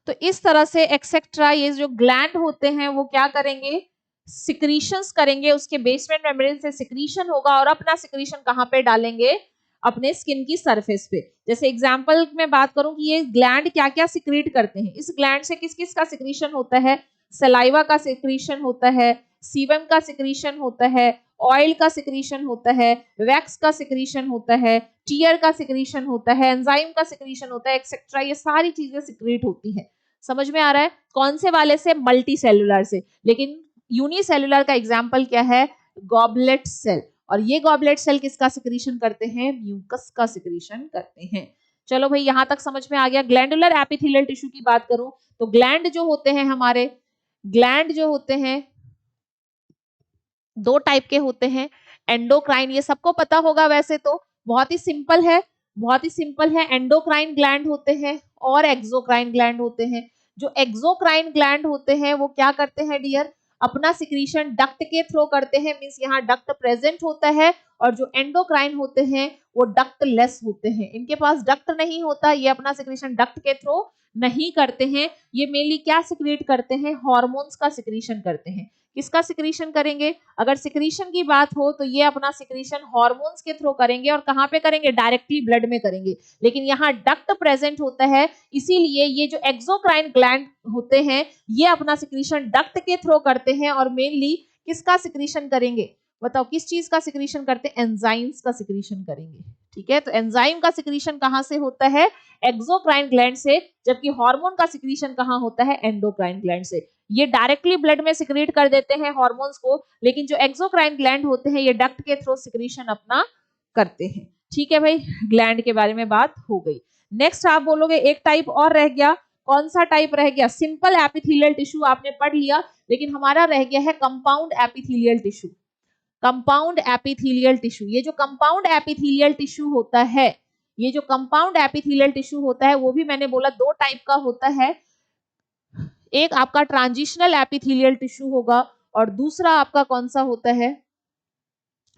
S1: तो इस तरह से एक्सेट्रा ये जो ग्लैंड होते हैं वो क्या करेंगे? सिक्रीशंस करेंगे, उसके बेसमेंट मेम्ब्रेन से सिक्रीशन होगा और अपना सिक्रीशन कहाँ पे डालेंगे? अपने स्किन की सरफेस पे। जैसे एग्जांपल में बात करूं कि ये ग्लैंड क्या क्या सिक्रीट करते हैं, इस ग्लैंड से किस किस का सिक्रीशन होता है? सलाइवा का सिक्रीशन होता है, सीबम का सिक्रीशन होता है, ऑयल का सिक्रीशन होता है, वैक्स का सिक्रीशन होता है, टीयर का सिक्रीशन होता है, एंजाइम का सिक्रीशन होता है, एक्सेट्रा। ये सारी चीजें सिक्रीट होती हैं। समझ में आ रहा है? कौन से वाले से? मल्टी सेलुलर से। लेकिन यूनिसेलुलर का एग्जाम्पल क्या है? Goblet cell. और ये गॉबलेट सेल किसका सिक्रीशन करते हैं? म्यूकस का सिक्रीशन करते हैं। चलो भाई, यहां तक समझ में आ गया। ग्लैंडुलर एपिथेलियल टिश्यू की बात करूं तो ग्लैंड जो होते हैं हमारे, ग्लैंड जो होते हैं दो टाइप के होते हैं। एंडोक्राइन, ये सबको पता होगा वैसे तो, बहुत ही सिंपल है, बहुत ही सिंपल है। एंडोक्राइन ग्लैंड होते हैं और एक्सोक्राइन ग्लैंड होते हैं। जो एक्सोक्राइन ग्लैंड होते हैं वो क्या करते हैं डियर? अपना सिक्रीशन डक्ट के थ्रू करते हैं, मींस यहाँ डक्ट प्रेजेंट होता है। और जो एंडोक्राइन होते हैं वो डक्ट लेस होते हैं, इनके पास डक्ट नहीं होता, ये अपना सिक्रीशन डक्ट के थ्रू नहीं करते हैं। ये मेनली क्या सिक्रीट करते हैं? हॉर्मोन्स का सिक्रीशन करते हैं। किसका सिक्रीशन करेंगे? अगर सिक्रीशन की बात हो तो ये अपना सिक्रीशन हार्मोन्स के थ्रू करेंगे, और कहां पे करेंगे? डायरेक्टली ब्लड में करेंगे। लेकिन यहाँ डक्ट प्रेजेंट होता है, इसीलिए ये जो एक्सोक्राइन ग्लैंड होते हैं ये अपना सिक्रीशन डक्ट के थ्रू करते हैं। और मेनली किसका सिक्रीशन करेंगे? बताओ, किस चीज का सिक्रीशन करते हैं? एंजाइम्स का सिक्रीशन करेंगे। ठीक है, तो एंजाइम का सिक्रीशन कहां से होता है? एक्सोक्राइन ग्लैंड से, जबकि हार्मोन का सिक्रीशन कहां होता है? एंडोक्राइन ग्लैंड से। ये डायरेक्टली ब्लड में सिक्रीट कर देते हैं हॉर्मोन्स को, लेकिन जो एक्सोक्राइन ग्लैंड होते हैं ये डक्ट के थ्रू सिक्रीशन अपना करते हैं। ठीक है भाई, ग्लैंड के बारे में बात हो गई। नेक्स्ट आप बोलोगे एक टाइप और रह गया, कौन सा टाइप रह गया? सिंपल एपिथेलियल टिश्यू आपने पढ़ लिया, लेकिन हमारा रह गया है compound epithelial tissue. Compound epithelial tissue, ये जो कंपाउंड एपिथेलियल टिश्यू होता है, ये जो कंपाउंड एपिथेलियल टिश्यू होता है वो भी मैंने बोला दो टाइप का होता है। एक आपका ट्रांजिशनल एपिथेलियल टिश्यू होगा और दूसरा आपका कौन सा होता है,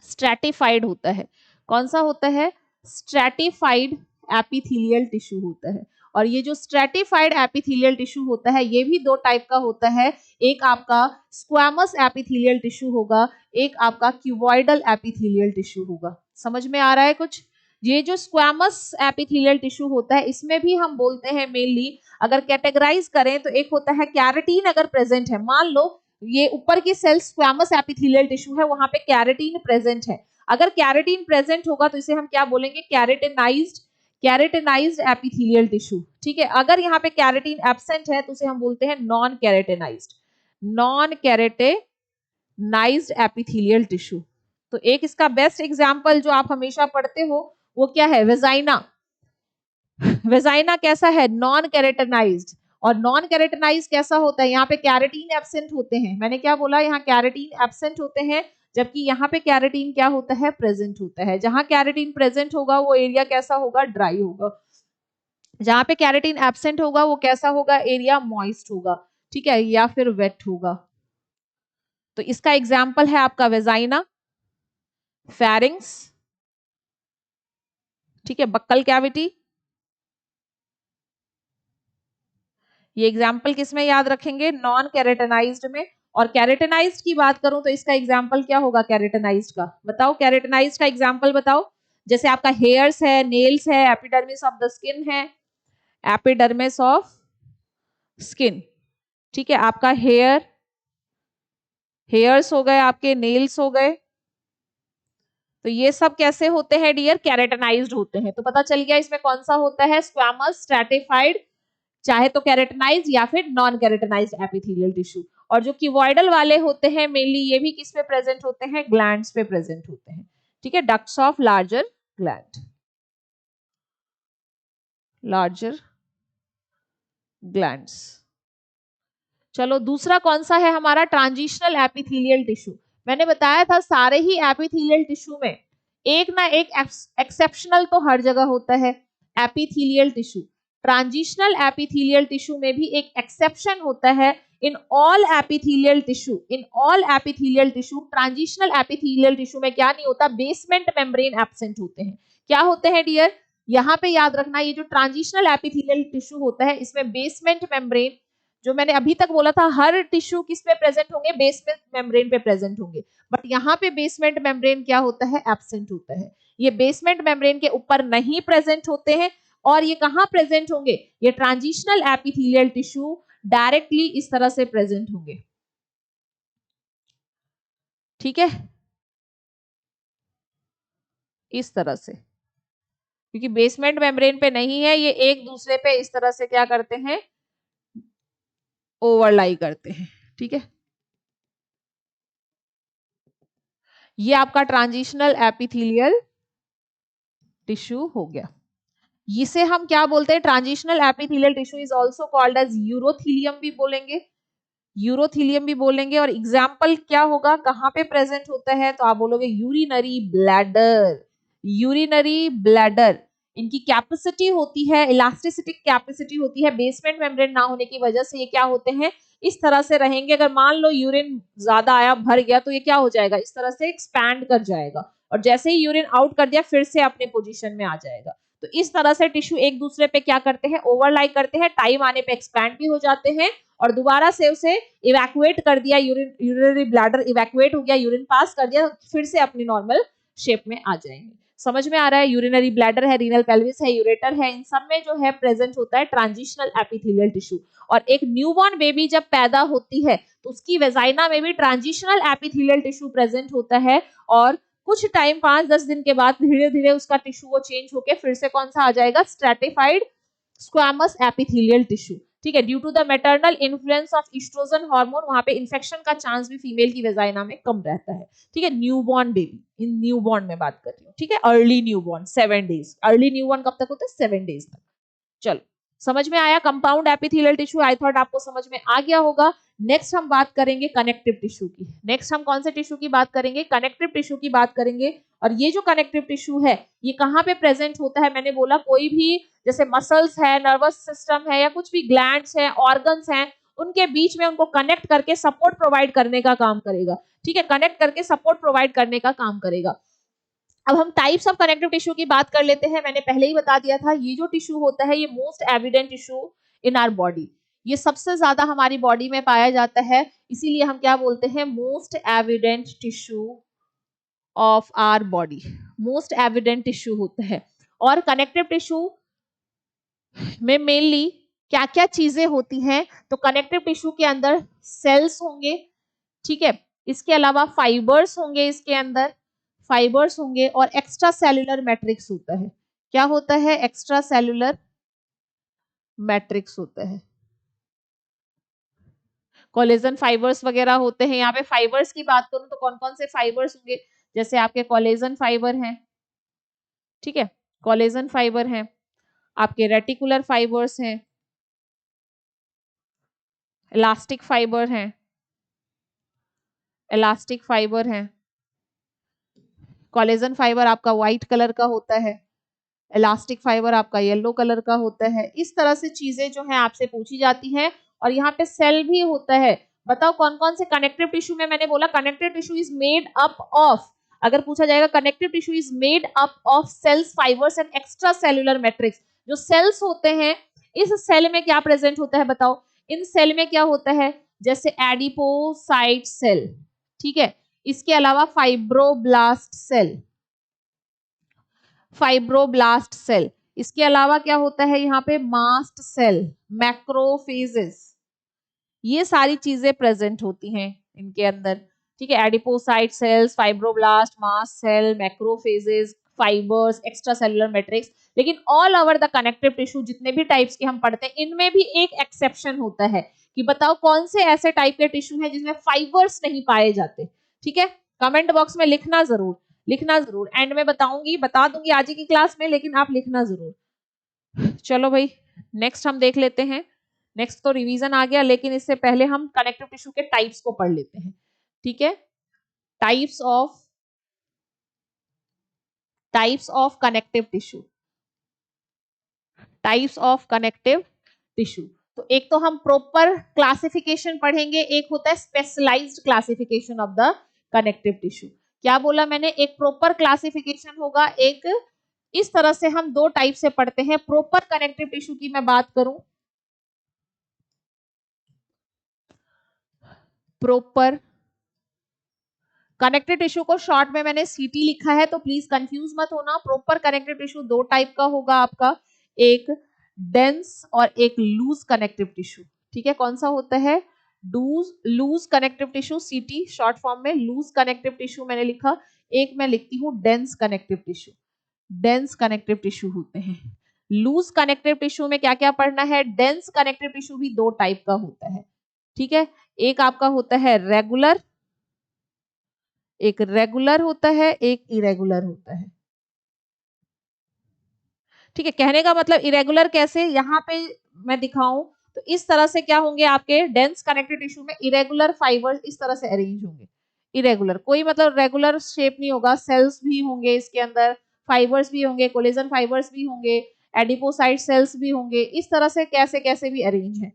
S1: स्ट्रैटिफाइड होता है। कौन सा होता है, स्ट्रैटिफाइड एपिथेलियल टिश्यू होता है। और ये जो स्ट्रैटिफाइड एपिथेलियल टिश्यू होता है ये भी दो टाइप का होता है, एक आपका स्क्वैमस एपिथेलियल टिश्यू होगा, एक आपका क्यूबॉइडल एपिथेलियल टिश्यू होगा। समझ में आ रहा है कुछ? ये जो स्क्वैमस एपिथेलियल टिश्यू होता है इसमें भी हम बोलते हैं मेनली, अगर कैटेगराइज करें तो एक होता है कैरेटीन अगर प्रेजेंट है, मान लो ये ऊपर की सेल स्क्वैमस एपिथेलियल टिश्यू है, वहां पे कैरेटीन प्रेजेंट है। अगर कैरेटीन प्रेजेंट होगा तो इसे हम क्या बोलेंगे, कैरेटिनाइज्ड एपिथेलियल टिश्यू। ठीक है, अगर यहाँ पे कैरेटीन एब्सेंट है तो उसे हम बोलते हैं नॉन कैरेटिनाइज्ड एपिथेलियल टिश्यू। तो एक इसका बेस्ट एग्जांपल जो आप हमेशा पढ़ते हो वो क्या है, वेजाइना। वेजाइना कैसा है, नॉन कैरेटिनाइज्ड। और नॉन कैरेटिनाइज्ड कैसा होता है, यहाँ पे कैरेटीन एब्सेंट होते हैं। मैंने क्या बोला, यहाँ कैरेटीन एब्सेंट होते हैं, जबकि यहाँ पे कैरेटीन क्या होता है, प्रेजेंट होता है। जहां कैरेटीन प्रेजेंट होगा वो एरिया कैसा होगा, ड्राई होगा। जहां पे कैरेटीन एब्सेंट होगा वो कैसा होगा, एरिया मॉइस्ट होगा। ठीक है, या फिर वेट होगा। तो इसका एग्जाम्पल है आपका वेजाइना, फेरिंग्स, ठीक है, बक्कल कैविटी। ये एग्जाम्पल किसमें याद रखेंगे, नॉन कैरेटिनाइज्ड में। और कैरेटिनाइज्ड की बात करूं तो इसका एग्जाम्पल क्या होगा कैरेटिनाइज्ड का, बताओ कैरेटिनाइज्ड का एग्जाम्पल बताओ। जैसे आपका हेयर्स है, नेल्स है, एपिडर्मिस ऑफ द स्किन है, एपिडर्मिस ऑफ स्किन। ठीक है, आपका हेयर्स हो गए, आपके नेल्स हो गए। तो ये सब कैसे होते हैं डियर, कैरेटिनाइज्ड होते हैं। तो पता चल गया इसमें कौन सा होता है, स्क्वैमस, स्ट्रैटिफाइड, चाहे तो कैरेटिनाइज या फिर नॉन कैरेटिनाइज्ड एपिथेलियल टिश्यू। और जो क्यूबॉइडल वाले होते हैं मेनली ये भी किस पे प्रेजेंट होते हैं, ग्लैंड्स पे प्रेजेंट होते हैं। ठीक है, डक्ट्स ऑफ लार्जर ग्लैंड्स। चलो दूसरा कौन सा है हमारा, ट्रांजिशनल एपिथेलियल टिश्यू। मैंने बताया था सारे ही एपिथेलियल टिश्यू में एक ना एक एक्सेप्शनल तो हर जगह होता है, epithelial tissue. Transitional epithelial tissue में भी एक एक्सेप्शन होता है। In all epithelial tissue transitional epithelial tissue में क्या नहीं होता, बेसमेंट मेम्ब्रेन एब्सेंट होते हैं। क्या होते हैं डियर, यहाँ पे याद रखना, ये जो ट्रांजिशनल एपिथेलियल टिश्यू होता है इसमें बेसमेंट मेम्ब्रेन, जो मैंने अभी तक बोला था हर टिश्यू किस पे प्रेजेंट होंगे, बेसमेंट मेम्ब्रेन पे प्रेजेंट होंगे। बट यहाँ पे बेसमेंट मेम्ब्रेन क्या होता है, एब्सेंट होता है। ये बेसमेंट मेम्ब्रेन के ऊपर नहीं प्रेजेंट होते हैं। और ये कहाँ प्रेजेंट होंगे, ये ट्रांजिशनल एपिथेलियल टिश्यू डायरेक्टली इस तरह से प्रेजेंट होंगे। ठीक है, इस तरह से, क्योंकि बेसमेंट मेम्ब्रेन पे नहीं है, ये एक दूसरे पे इस तरह से क्या करते हैं, ओवरलाई करते हैं। ठीक है, ये आपका ट्रांजिशनल एपिथेलियल टिश्यू हो गया। इसे हम क्या बोलते हैं, transitional epithelial tissue is also called as urothelium भी बोलेंगे। और एग्जाम्पल क्या होगा, कहां पे प्रेजेंट होता है, तो आप बोलोगे यूरिनरी ब्लैडर। इनकी कैपेसिटी होती है, इलास्टिसिटिक कैपेसिटी होती है, बेसमेंट मेम्ब्रेन ना होने की वजह से ये क्या होते हैं, इस तरह से रहेंगे। अगर मान लो यूरिन ज्यादा आया, भर गया, तो ये क्या हो जाएगा, इस तरह से एक्सपैंड कर जाएगा। और जैसे ही यूरिन आउट कर दिया फिर से अपने पोजीशन में आ जाएगा। तो इस तरह से टिश्यू एक दूसरे पे क्या करते हैं, ओवरलाई करते हैं, टाइम आने पे एक्सपैंड भी हो जाते हैं और दोबारा से उसे इवैक्यूएट कर दिया, यूरिनरी ब्लैडर इवैक्यूएट हो गया, यूरिन पास कर दिया, फिर से अपनी नॉर्मल शेप में आ जाएंगे। समझ में आ रहा है, यूरिनरी ब्लैडर है, रीनल पेल्विस है, यूरेटर है, इन सब में जो है प्रेजेंट होता है ट्रांजिशनल एपिथेलियल टिश्यू। और एक न्यूबॉर्न बेबी जब पैदा होती है तो उसकी वेजाइना में भी ट्रांजिशनल एपिथेलियल टिश्यू प्रेजेंट होता है। और कुछ टाइम 5-10 दिन के बाद धीरे धीरे उसका टिश्यू वो चेंज होके फिर से कौन सा आ जाएगा, स्ट्रैटिफाइड स्क्वैमस एपिथेलियल टिश्यू। ठीक है, due to the maternal influence of estrogen hormone, वहां पे इन्फेक्शन का चांस भी फीमेल की वेजाइना में कम रहता है। ठीक है, न्यूबॉर्न बेबी, इन न्यूबॉर्न में बात कर रही हूँ। ठीक है, early newborn 7 days, early newborn कब तक होता है, 7 डेज तक। चलो समझ में आया compound epithelial tissue, I thought आपको समझ में आ गया होगा। नेक्स्ट हम बात करेंगे कनेक्टिव टिश्यू की। नेक्स्ट हम कौन से टिश्यू की बात करेंगे, कनेक्टिव टिश्यू की बात करेंगे। और ये जो कनेक्टिव टिश्यू है ये कहाँ पे प्रेजेंट होता है, मैंने बोला कोई भी जैसे मसल्स है, नर्वस सिस्टम है, या कुछ भी ग्लैंड्स हैं, ऑर्गन्स हैं, उनके बीच में उनको कनेक्ट करके सपोर्ट प्रोवाइड करने का काम करेगा। ठीक है, कनेक्ट करके सपोर्ट प्रोवाइड करने का काम करेगा। अब हम टाइप्स ऑफ कनेक्टिव टिश्यू की बात कर लेते हैं। मैंने पहले ही बता दिया था, ये जो टिश्यू होता है ये most evident tissue in our body, ये सबसे ज्यादा हमारी बॉडी में पाया जाता है, इसीलिए हम क्या बोलते हैं, most evident tissue of our body, most evident tissue होता है। और कनेक्टिव टिश्यू में मेनली क्या क्या चीजें होती हैं, तो कनेक्टिव टिश्यू के अंदर सेल्स होंगे, ठीक है, इसके अलावा फाइबर्स होंगे, इसके अंदर फाइबर्स होंगे, और एक्स्ट्रा सेल्यूलर मैट्रिक्स होता है। क्या होता है, एक्स्ट्रा सेल्यूलर मैट्रिक्स होता है। कोलेजन फाइबर्स वगैरह होते हैं। यहाँ पे फाइबर्स की बात करूं तो कौन कौन से फाइबर्स होंगे, जैसे आपके कोलेजन फाइबर हैं, ठीक है, कोलेजन फाइबर हैं, आपके रेटिकुलर फाइबर्स हैं, इलास्टिक फाइबर हैं, इलास्टिक फाइबर हैं, कोलेजन फाइबर आपका व्हाइट कलर का होता है, इलास्टिक फाइबर आपका येलो कलर का होता है। इस तरह से चीजें जो है आपसे पूछी जाती हैं। और यहाँ पे सेल भी होता है। बताओ कौन कौन से कनेक्टिव टिश्यू में, मैंने बोला connective tissue is made up of, अगर पूछा जाएगा connective tissue is made up of cells, fibres and extracellular matrix. जो सेल्स होते हैं, इस सेल में क्या प्रेजेंट होता है बताओ, इन सेल में क्या होता है, जैसे एडिपोसाइट सेल, ठीक है, इसके अलावा फाइब्रोब्लास्ट सेल, फाइब्रोब्लास्ट सेल, इसके अलावा क्या होता है यहाँ पे, मास्ट सेल, मैक्रोफेजेस, ये सारी चीजें प्रेजेंट होती हैं इनके अंदर, ठीक है, adipocyte cells, fibroblast, mast cell, macrophages, fibres, extra cellular matrix. लेकिन all over the connective tissue जितने भी टाइप्स के हम पढ़ते हैं, इनमें भी एक एक्सेप्शन होता है कि बताओ कौन से ऐसे टाइप के टिश्यू हैं जिसमें फाइबर्स नहीं पाए जाते। ठीक है, कमेंट बॉक्स में लिखना जरूर, लिखना जरूर, एंड में बताऊंगी, बता दूंगी आज की क्लास में, लेकिन आप लिखना जरूर। चलो भाई, नेक्स्ट हम देख लेते हैं। नेक्स्ट तो रिवीजन आ गया, लेकिन इससे पहले हम कनेक्टिव टिश्यू के टाइप्स को पढ़ लेते हैं। ठीक है, types of connective tissue, types of connective tissue. तो एक तो हम प्रॉपर क्लासिफिकेशन पढ़ेंगे, एक होता है specialised classification of the connective tissue. क्या बोला मैंने, एक प्रॉपर क्लासिफिकेशन होगा, एक इस तरह से हम दो टाइप से पढ़ते हैं। प्रॉपर कनेक्टिव टिश्यू की मैं बात करूं, प्रॉपर कनेक्टिव टिश्यू को शॉर्ट में मैंने सीटी लिखा है, तो प्लीज कंफ्यूज मत होना। प्रॉपर कनेक्टिव टिश्यू दो टाइप का होगा आपका, एक डेंस और एक लूज कनेक्टिव टिश्यू। ठीक है, कौन सा होता है, लूज कनेक्टिव टिश्यू, सीटी शॉर्ट फॉर्म में लूज कनेक्टिव टिश्यू मैंने लिखा। एक मैं लिखती हूँ dense connective tissue, dense connective tissue होते हैं। लूज कनेक्टिव टिश्यू में क्या क्या पढ़ना है, डेंस कनेक्टिव टिश्यू भी दो टाइप का होता है। ठीक है, एक आपका होता है रेगुलर, एक रेगुलर होता है, एक इरेगुलर होता है। ठीक है, कहने का मतलब इरेगुलर कैसे, यहाँ पे मैं दिखाऊं तो इस तरह से क्या होंगे आपके डेंस कनेक्टिव टिश्यू में इरेगुलर फाइबर्स इस तरह से अरेंज होंगे। इरेगुलर कोई मतलब रेगुलर शेप नहीं होगा, सेल्स भी होंगे इसके अंदर, फाइबर्स भी होंगे, कोलेजन फाइबर्स भी होंगे, एडिपोसाइट सेल्स भी होंगे, इस तरह से कैसे कैसे भी अरेंज है।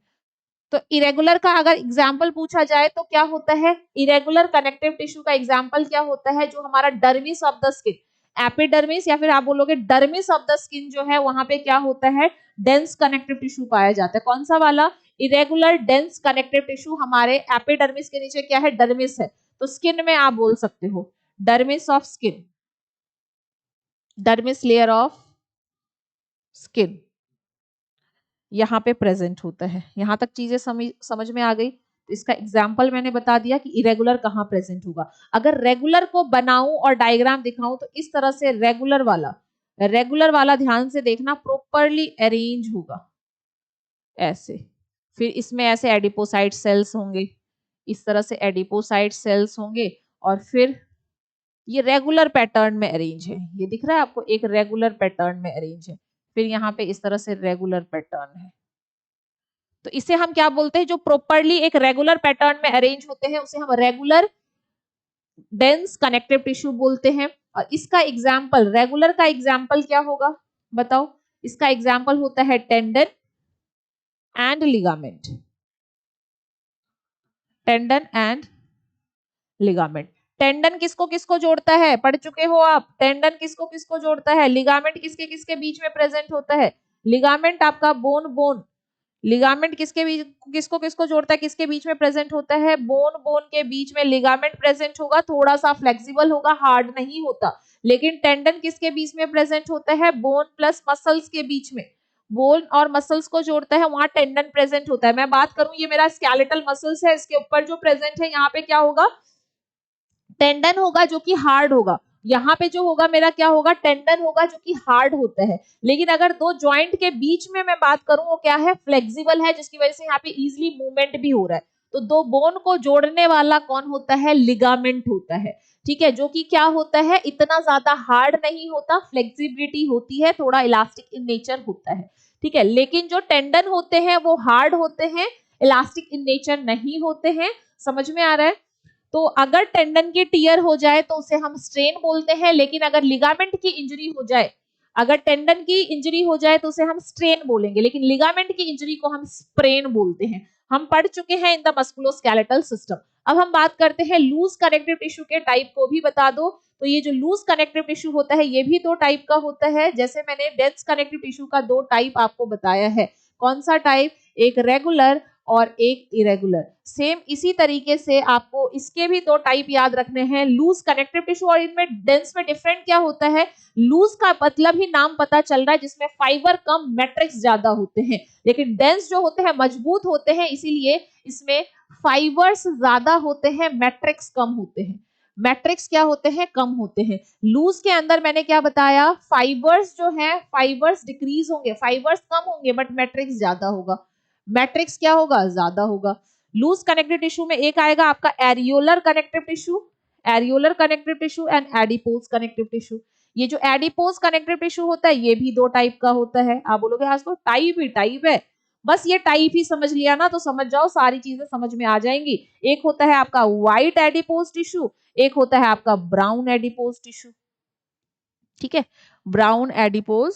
S1: तो इरेगुलर का अगर एग्जाम्पल पूछा जाए तो क्या होता है, इरेगुलर कनेक्टिव टिश्यू का एग्जाम्पल क्या होता है, जो हमारा dermis of the skin, epidermis या फिर आप बोलोगे डर्मिस ऑफ द स्किन जो है, वहां पे क्या होता है, डेंस कनेक्टिव टिश्यू पाया जाता है। कौन सा वाला, इरेगुलर डेंस कनेक्टिव टिश्यू। हमारे एपिडर्मिस के नीचे क्या है, डर्मिस है, तो स्किन में आप बोल सकते हो dermis of skin, dermis layer of skin यहाँ पे प्रेजेंट होता है। यहाँ तक चीजें समझ में आ गई। तो इसका एग्जाम्पल मैंने बता दिया कि इरेगुलर कहाँ प्रेजेंट होगा। अगर रेगुलर को बनाऊं और डायग्राम दिखाऊं तो इस तरह से रेगुलर वाला ध्यान से देखना, प्रॉपरली अरेंज होगा ऐसे। फिर इसमें ऐसे एडिपोसाइट सेल्स होंगे, इस तरह से एडिपोसाइट सेल्स होंगे, और फिर ये रेगुलर पैटर्न में अरेंज है। ये दिख रहा है आपको, एक रेगुलर पैटर्न में अरेंज है। फिर यहाँ पे इस तरह से रेगुलर पैटर्न है। तो इसे हम क्या बोलते हैं, जो प्रॉपरली एक रेगुलर पैटर्न में अरेंज होते हैं उसे हम रेगुलर डेंस कनेक्टिव टिश्यू बोलते हैं। और इसका एग्जाम्पल, रेगुलर का एग्जाम्पल क्या होगा बताओ, इसका एग्जाम्पल होता है tendon and ligament. Tendon and ligament. Tendon किसको किसको जोड़ता है, पढ़ चुके हो आप। टेंडन किसको किसको जोड़ता है, लिगामेंट किसके किसके बीच में प्रेजेंट होता है। लिगामेंट आपका बोन बोन, लिगामेंट किसके बीच किसको किसको जोड़ता है, किसके बीच में प्रेजेंट होता है, बोन बोन के बीच में लिगामेंट प्रेजेंट होगा, थोड़ा सा फ्लेक्सिबल होगा, हार्ड नहीं होता। लेकिन टेंडन किसके बीच में प्रेजेंट होता है, बोन प्लस मसल्स के बीच में, बोन और मसल्स को जोड़ता है, वहां टेंडन प्रेजेंट होता है। मैं बात करूं, ये मेरा स्केलेटल मसल्स है, इसके ऊपर जो प्रेजेंट है यहाँ पे क्या होगा, टेंडन होगा जो कि हार्ड होगा। यहाँ पे जो होगा मेरा क्या होगा, टेंडन होगा जो कि हार्ड होता है। लेकिन अगर दो जॉइंट के बीच में मैं बात करूं, वो क्या है, फ्लेक्सिबल है, जिसकी वजह से यहाँ पे इजिली मूवमेंट भी हो रहा है। तो दो बोन को जोड़ने वाला कौन होता है, लिगामेंट होता है। ठीक है, जो कि क्या होता है, इतना ज्यादा हार्ड नहीं होता, फ्लेक्सिबिलिटी होती है, थोड़ा इलास्टिक इन नेचर होता है। ठीक है, लेकिन जो टेंडन होते हैं वो हार्ड होते हैं, इलास्टिक इन नेचर नहीं होते हैं। समझ में आ रहा है। तो अगर टेंडन की टीयर हो जाए तो उसे हम स्ट्रेन बोलते हैं, लेकिन अगर लिगामेंट की इंजरी हो जाए, अगर टेंडन की इंजरी हो जाए तो उसे हम स्ट्रेन बोलेंगे, लेकिन लिगामेंट की इंजरी को हम स्प्रेन बोलते हैं। हम पढ़ चुके हैं इन द मस्कुलोस्केलेटल सिस्टम। अब हम बात करते हैं लूज कनेक्टिव टिश्यू के टाइप को भी बता दो। तो ये जो लूज कनेक्टिव टिश्यू होता है ये भी दो टाइप का होता है, जैसे मैंने डेंस कनेक्टिव टिश्यू का दो टाइप आपको बताया है। कौन सा टाइप, एक रेगुलर और एक इरेगुलर। सेम इसी तरीके से आपको इसके भी दो टाइप याद रखने हैं, लूज कनेक्टिव टिश्यू और इनमें डेंस में डिफरेंट क्या होता है। लूज का मतलब ही नाम पता चल रहा है, जिसमें फाइबर कम मैट्रिक्स ज्यादा होते हैं, लेकिन डेंस जो होते हैं मजबूत होते हैं, इसीलिए इसमें फाइबर्स ज्यादा होते हैं, मैट्रिक्स कम होते हैं। मैट्रिक्स क्या होते हैं, कम होते हैं। लूज के अंदर मैंने क्या बताया, फाइबर्स जो है फाइबर्स डिक्रीज होंगे, फाइबर्स कम होंगे, बट मैट्रिक्स ज्यादा होगा। मैट्रिक्स क्या होगा, ज्यादा होगा। लूज कनेक्टिव टिश्यू में एक आएगा आपका areolar connective tissue, areolar connective tissue and adipose connective tissue. ये जो एडिपोज कनेक्टिव टिश्यू होता है ये भी दो टाइप का होता है। आप बोलोगे हाँ तो टाइप ही टाइप है, बस ये टाइप ही समझ लिया ना तो समझ जाओ, सारी चीजें समझ में आ जाएंगी। एक होता है आपका व्हाइट एडिपोज टिश्यू, एक होता है आपका ब्राउन एडिपोज टिश्यू। ठीक है, ब्राउन एडिपोज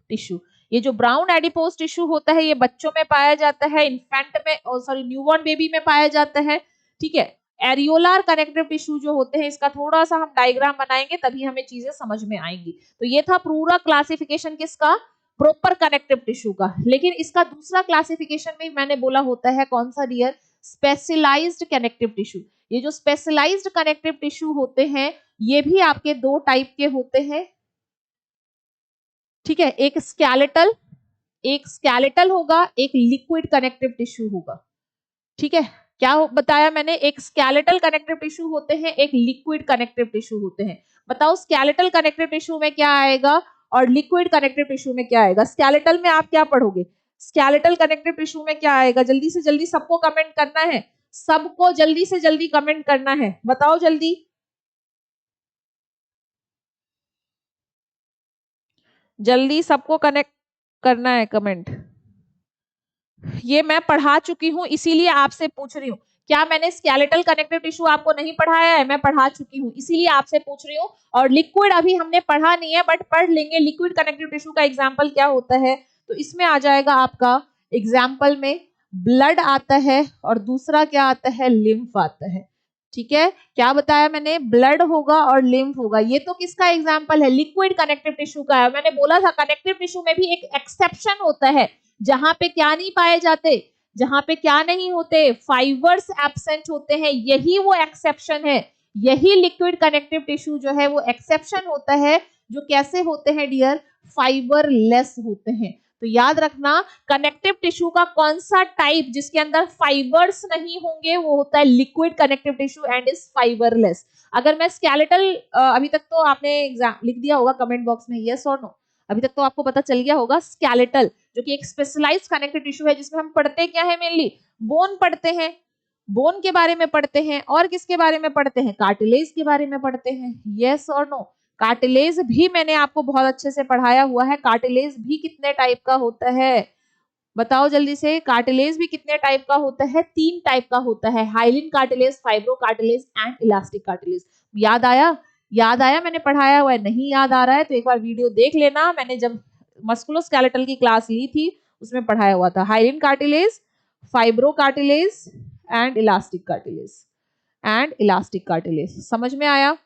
S1: टिश्यू। ये जो ब्राउन एडिपोज टिश्यू होता है ये बच्चों में पाया जाता है, इन्फेंट में सॉरी न्यूबॉर्न बेबी में पाया जाता है। ठीक है, एरियोलर कनेक्टिव टिश्यू जो होते हैं इसका थोड़ा सा हम डायग्राम बनाएंगे तभी हमें चीजें समझ में आएंगी। तो ये था पूरा क्लासिफिकेशन किसका, प्रॉपर कनेक्टिव टिश्यू का। लेकिन इसका दूसरा क्लासिफिकेशन में मैंने बोला होता है कौन सा डियर, स्पेशलाइज्ड कनेक्टिव टिश्यू। ये जो स्पेशलाइज्ड कनेक्टिव टिश्यू होते हैं ये भी आपके दो टाइप के होते हैं। ठीक है, एक स्केलेटल होगा, एक लिक्विड कनेक्टिव टिश्यू होगा। ठीक है, क्या बताया मैंने, एक स्केलेटल कनेक्टिव टिश्यू होते हैं, एक लिक्विड कनेक्टिव टिश्यू होते हैं। बताओ स्केलेटल कनेक्टिव टिश्यू में क्या आएगा और लिक्विड कनेक्टिव टिश्यू में क्या आएगा। स्केलेटल में आप क्या पढ़ोगे, स्केलेटल कनेक्टिव टिश्यू में क्या आएगा, जल्दी से जल्दी सबको कमेंट करना है, सबको जल्दी से जल्दी कमेंट करना है, बताओ जल्दी। जल्दी सबको कनेक्ट करना है कमेंट। ये मैं पढ़ा चुकी हूँ इसीलिए आपसे पूछ रही हूँ। क्या मैंने स्केलेटल कनेक्टिव टिश्यू आपको नहीं पढ़ाया है, मैं पढ़ा चुकी हूँ इसीलिए आपसे पूछ रही हूँ। और लिक्विड अभी हमने पढ़ा नहीं है बट पढ़ लेंगे। लिक्विड कनेक्टिव टिश्यू का एग्जांपल क्या होता है, तो इसमें आ जाएगा आपका एग्जाम्पल में ब्लड आता है और दूसरा क्या आता है, लिम्फ आता है। ठीक है, क्या बताया मैंने, ब्लड होगा और लिम्फ होगा। ये तो किसका एग्जाम्पल है, लिक्विड कनेक्टिव टिश्यू का है। मैंने बोला था कनेक्टिव टिश्यू में भी एक एक्सेप्शन होता है, जहां पे क्या नहीं पाए जाते, जहां पे क्या नहीं होते, फाइबर्स एब्सेंट होते हैं, यही वो एक्सेप्शन है। यही लिक्विड कनेक्टिव टिश्यू जो है वो एक्सेप्शन होता है, जो कैसे होते हैं डियर, फाइबर लेस होते हैं। तो याद रखना कनेक्टिव टिश्यू का कौन सा टाइप जिसके अंदर फाइबर्स नहीं होंगे वो होता है liquid connective tissue and is fibreless. अगर मैं स्केलेटल, अभी तक तो आपने एग्जाम लिख दिया होगा कमेंट बॉक्स में यस और नो, अभी तक तो आपको पता चल गया होगा स्केलेटल जो कि एक स्पेशलाइज्ड कनेक्टिव टिश्यू है, जिसमें हम पढ़ते क्या है, मेनली बोन पढ़ते हैं, बोन के बारे में पढ़ते हैं और किसके बारे में पढ़ते हैं, कार्टिलेज के बारे में पढ़ते हैं। यस और नो, कार्टिलेज भी मैंने आपको बहुत अच्छे से पढ़ाया हुआ है। कार्टिलेज भी कितने टाइप का होता है, बताओ जल्दी से। कार्टिलेज भी कितने टाइप का होता है, तीन टाइप का होता है, hyaline cartilage, fibro cartilage and elastic cartilage. याद आया, याद आया, मैंने पढ़ाया हुआ है। नहीं याद आ रहा है तो एक बार वीडियो देख लेना, मैंने जब मस्कुलोस्केलेटल की क्लास ली थी उसमें पढ़ाया हुआ था। Hyaline cartilage, fibro cartilage and elastic cartilage. समझ में आया?